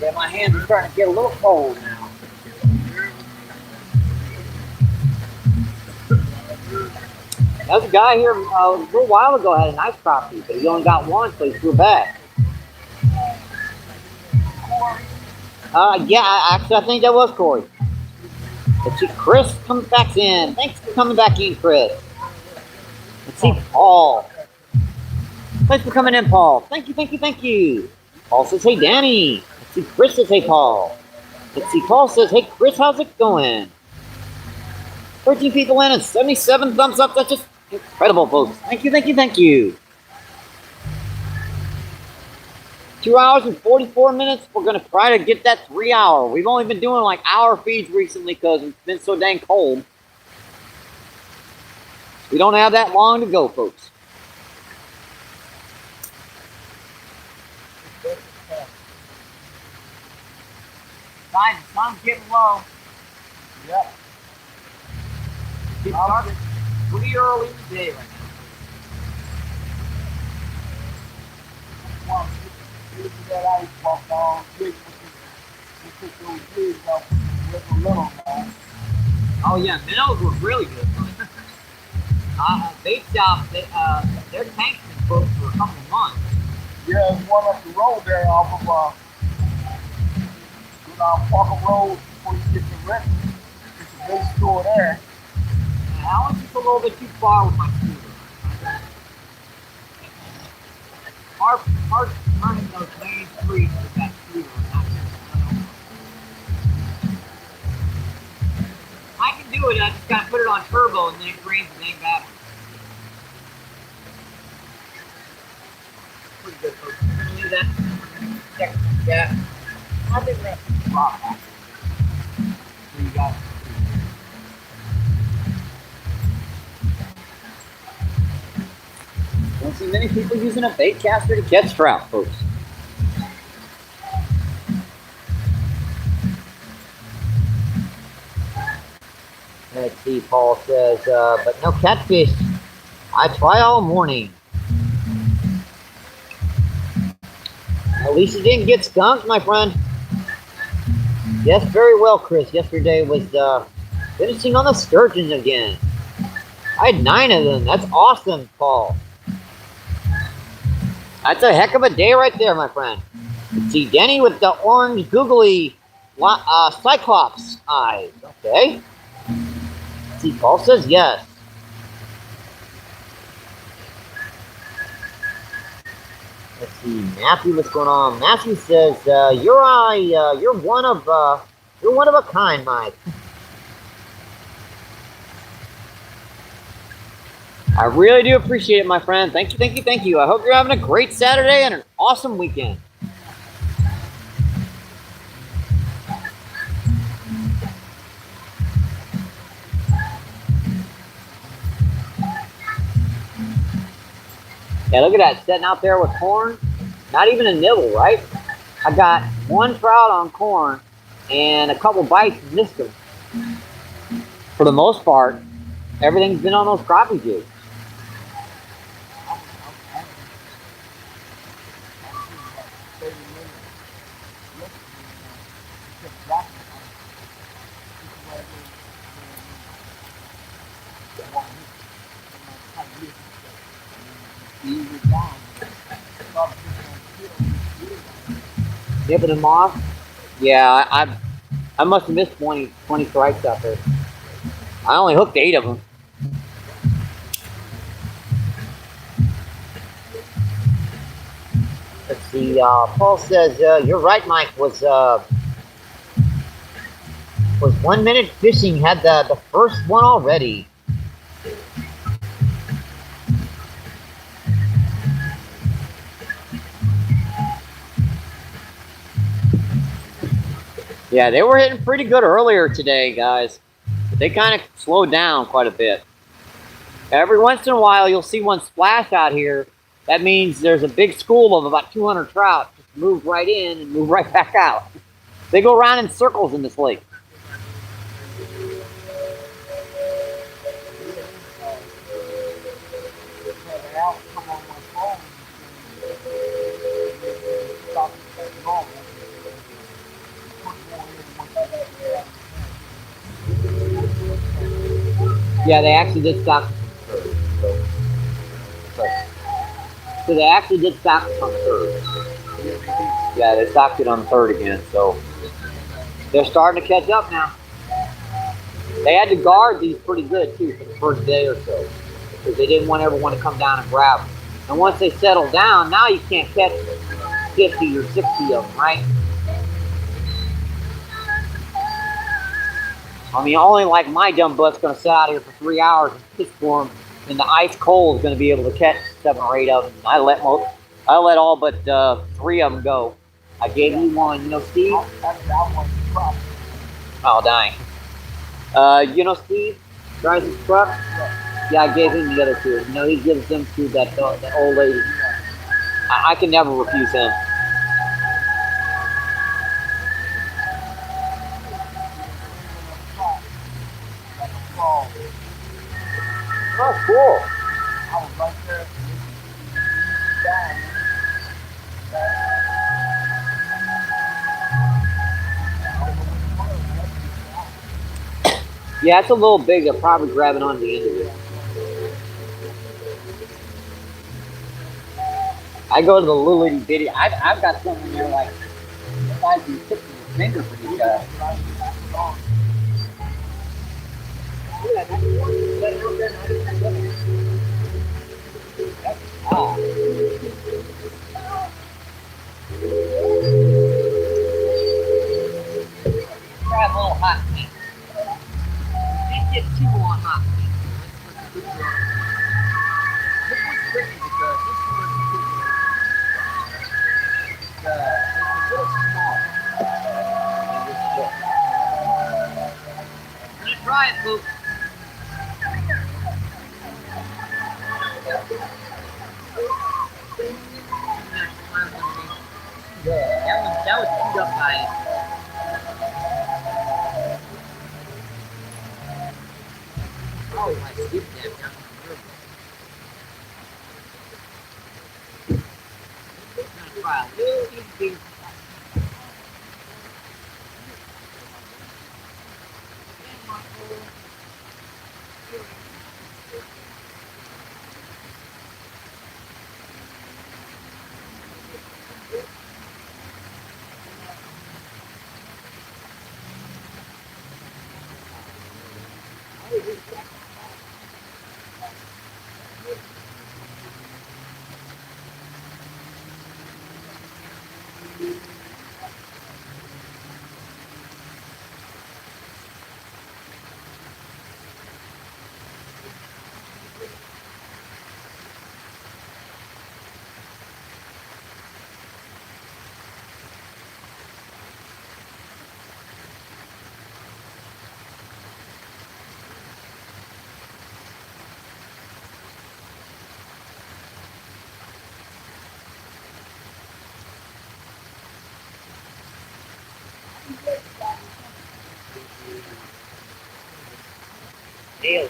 Yeah, my hands are starting to get a little cold now. There was a guy here a little while ago had a nice crappie, but he only got one, so he threw back. Actually, I think that was Corey. Let's see, Chris comes back in. Thanks for coming back in, Chris. Let's see, Paul. Thanks for coming in, Paul. Thank you, thank you, thank you. Paul says, hey, Danny. Let's see, Chris says, hey, Paul. Let's see, Paul says, hey, Chris, how's it going? 13 people in and 77 thumbs up. That's just incredible, folks. Thank you, thank you, thank you. 2 hours and 44 minutes. We're going to try to get that 3 hour. We've only been doing like hour feeds recently because it's been so dang cold. We don't have that long to go, folks. Guys, the sun's getting low. Yeah. It's dark pretty early in the day right now. One, you that ice walk down, big, you took those jigs off with a little man. Oh yeah, minnows were really good. Bait shop, their tank's been booked for a couple of months. Yeah, there's one up the road there off of Parker Road before you get to Renton. It's a big store there. I went just a little bit too far with my scooter. Hard turning those main streets with that scooter. I can do it, I just gotta put it on turbo and then it drains the dang battery. Pretty good, folks. We're gonna leave that. We're gonna check that. I think that's a problem. So you got don't see many people using a bait caster to catch trout, folks. Let's see, Paul says, but no catfish. I try all morning. At least you didn't get skunked, my friend. Yes, very well, Chris. Yesterday was finishing on the sturgeon again. I had 9 of them. That's awesome, Paul. That's a heck of a day right there, my friend. Let's see, Denny with the orange googly cyclops eyes. Okay. Let's see, Paul says yes. Let's see, Matthew, what's going on? Matthew says, you're one of a kind, Mike. I really do appreciate it, my friend. Thank you, thank you, thank you. I hope you're having a great Saturday and an awesome weekend. Yeah, look at that, sitting out there with corn. Not even a nibble, right? I got 1 trout on corn and a couple bites and missed them. For the most part, everything's been on those crappie jigs. Nipping them off? Yeah, I must have missed 20 strikes out there. I only hooked 8 of them. Let's see, Paul says, you're right, Mike, was 1 minute fishing, had the first one already. Yeah, they were hitting pretty good earlier today, guys. But they kind of slowed down quite a bit. Every once in a while, you'll see one splash out here. That means there's a big school of about 200 trout just move right in and move right back out. They go around in circles in this lake. Yeah, they actually did stock so they actually did stock on the 3rd. Yeah, they stocked it on the 3rd again, so they're starting to catch up now. They had to guard these pretty good too for the first day or so because they didn't want everyone to come down and grab them. And once they settle down, now you can't catch 50 or 60 of them, right? I mean, only like my dumb butt's going to sit out here for 3 hours and fish for them, and the ice cold is going to be able to catch 7 or 8 of them. I let I let all but 3 of them go. I gave you one. You know, Steve? I want to try. Oh, dang. You know Steve? Drives his truck? Yeah, I gave him the other 2. You know, he gives them to that old lady. I can never refuse him. Oh, cool. I was right there. Yeah, it's a little big. They're probably grabbing on the end of it. I go to the little itty bitty. I've got something in there like the size of your tip of your finger for these guys. Ah. Try a little hot pink. Can't get too on hot pink. This one's tricky because this one it's a little small. I'm gonna try it, folks. Yeah, that was chewed up by it. Probably my skip that down the river. I'm gonna try a little bit. Deal.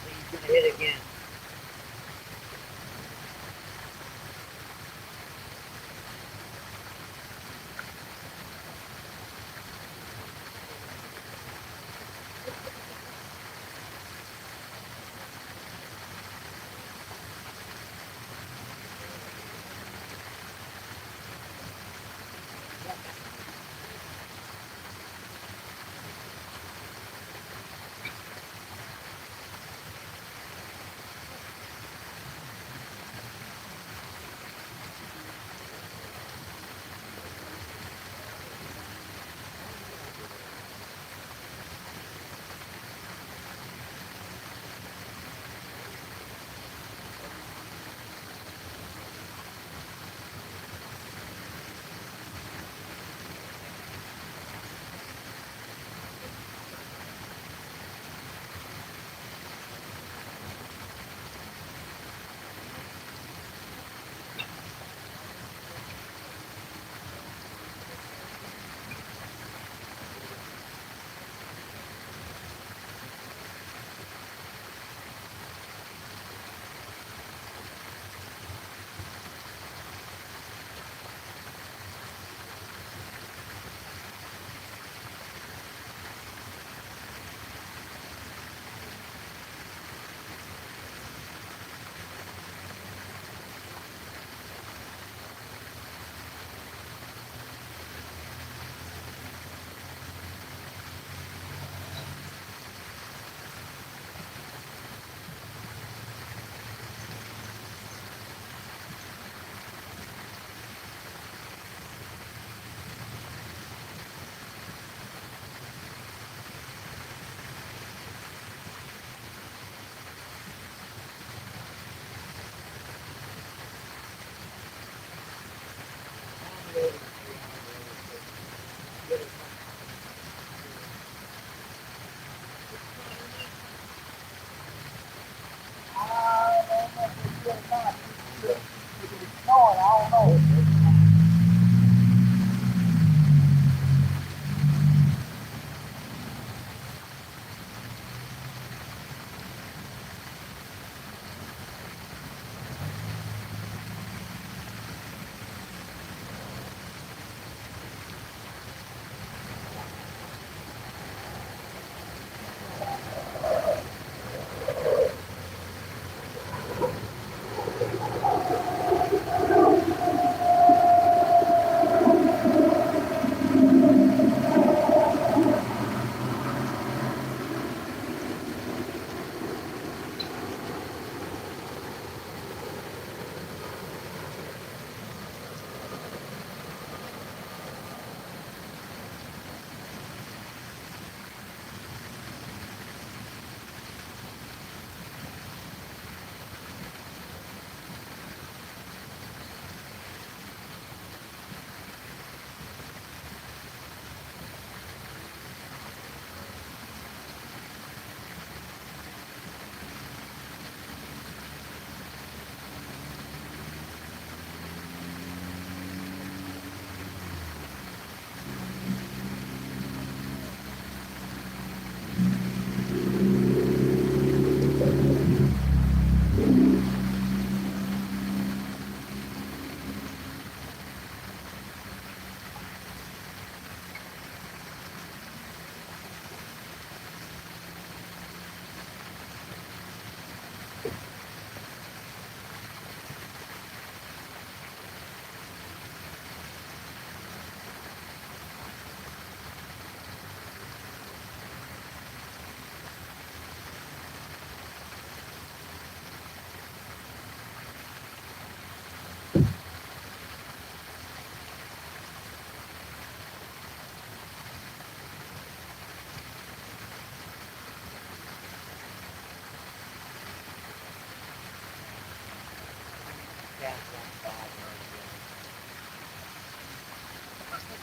He's gonna hit again.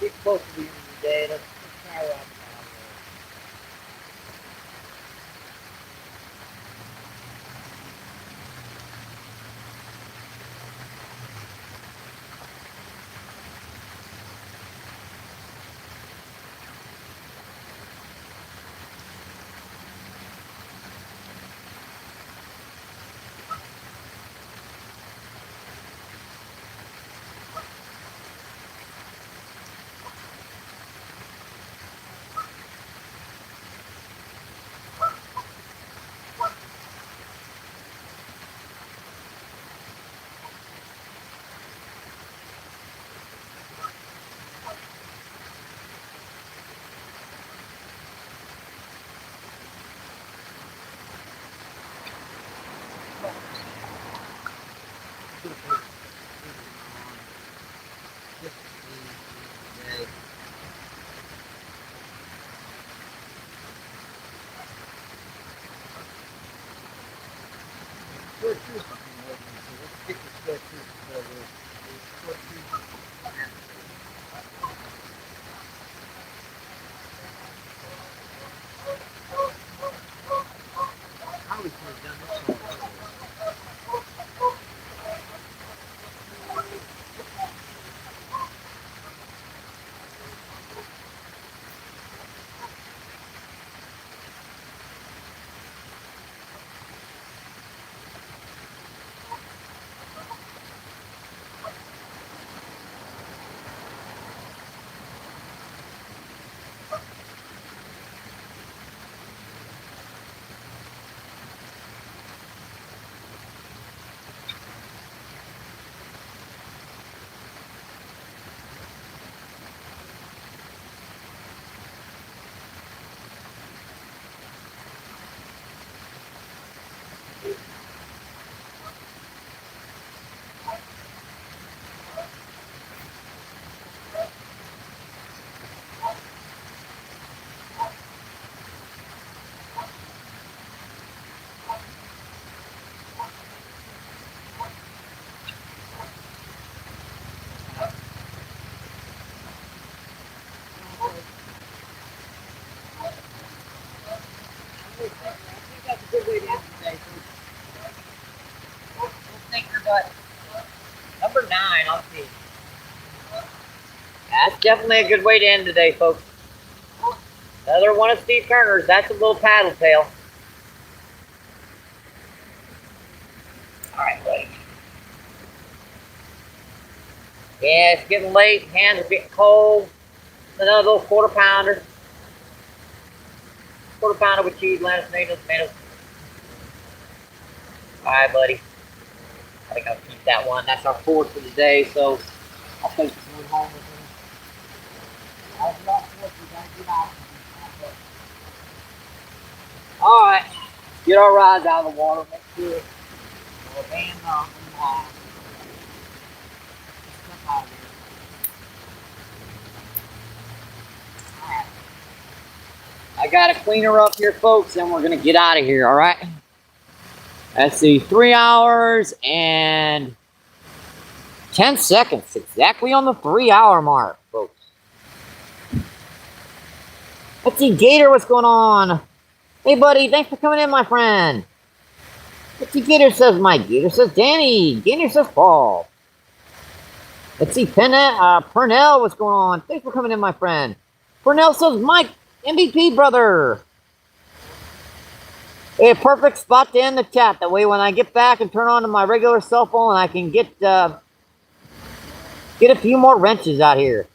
Get close to the end of the day. Let's try wrapping out Let's get the square tooth over I always could have done this Number 9, I'll see. That's definitely a good way to end today, folks. Another one of Steve Turner's. That's a little paddle tail. Alright, buddy. Yeah, it's getting late. Hands are getting cold. Another little quarter pounder. Quarter pounder with cheese, lettuce, tomatoes. Alright, buddy. I think I'll keep that one. That's our 4th for the day, so I'll take this one home with me. Alright. Get our rods out of the water. Make sure we'll band up and long. Step out of here. Alright. I gotta clean her up here, folks, and we're gonna get out of here, alright? Let's see, 3 hours and 10 seconds, exactly on the 3-hour mark, folks. Let's see, Gator, what's going on? Hey, buddy, thanks for coming in, my friend. Let's see, Gator says Mike. Gator says Danny. Gator says Paul. Let's see, Purnell, what's going on? Thanks for coming in, my friend. Purnell says Mike, MVP, brother. A perfect spot to end the chat. That way when I get back and turn on to my regular cell phone, I can get a few more wrenches out here.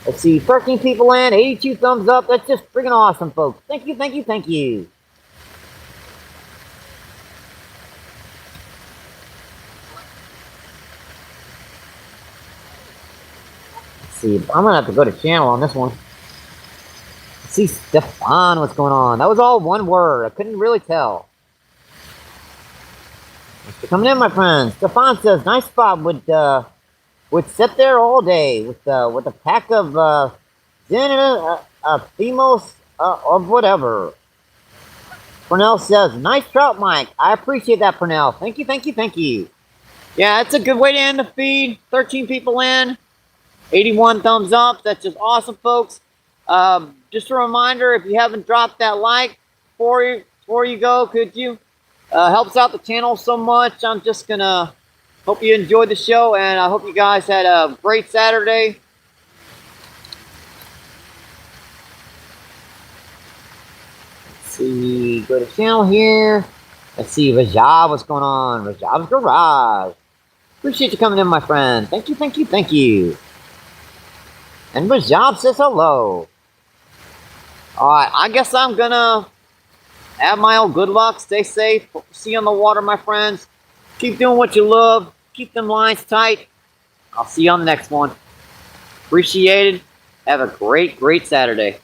Let's see, 13 people in, 82 thumbs up. That's just freaking awesome, folks. Thank you. Let's see, I'm going to have to go to channel on this one. See, Stefan, what's going on? That was all one word. I couldn't really tell. Thanks for coming in, my friend. Stefan says, nice spot. Would sit there all day with a pack of Themos of whatever. Purnell says, nice trout, Mike. I appreciate that, Purnell. Thank you. Yeah, it's a good way to end the feed. 13 people in, 81 thumbs up. That's just awesome, folks. Just a reminder, if you haven't dropped that like before you go, could you? Helps out the channel so much. I'm just gonna hope you enjoyed the show, and I hope you guys had a great Saturday. Let's see, go to channel here. Let's see, Rajab, what's going on? Rajab's Garage. Appreciate you coming in, my friend. Thank you, thank you, thank you. And Rajab says hello. Alright, I guess I'm gonna have my own good luck. Stay safe. Hope to see you on the water, my friends. Keep doing what you love. Keep them lines tight. I'll see you on the next one. Appreciate it. Have a great, great Saturday.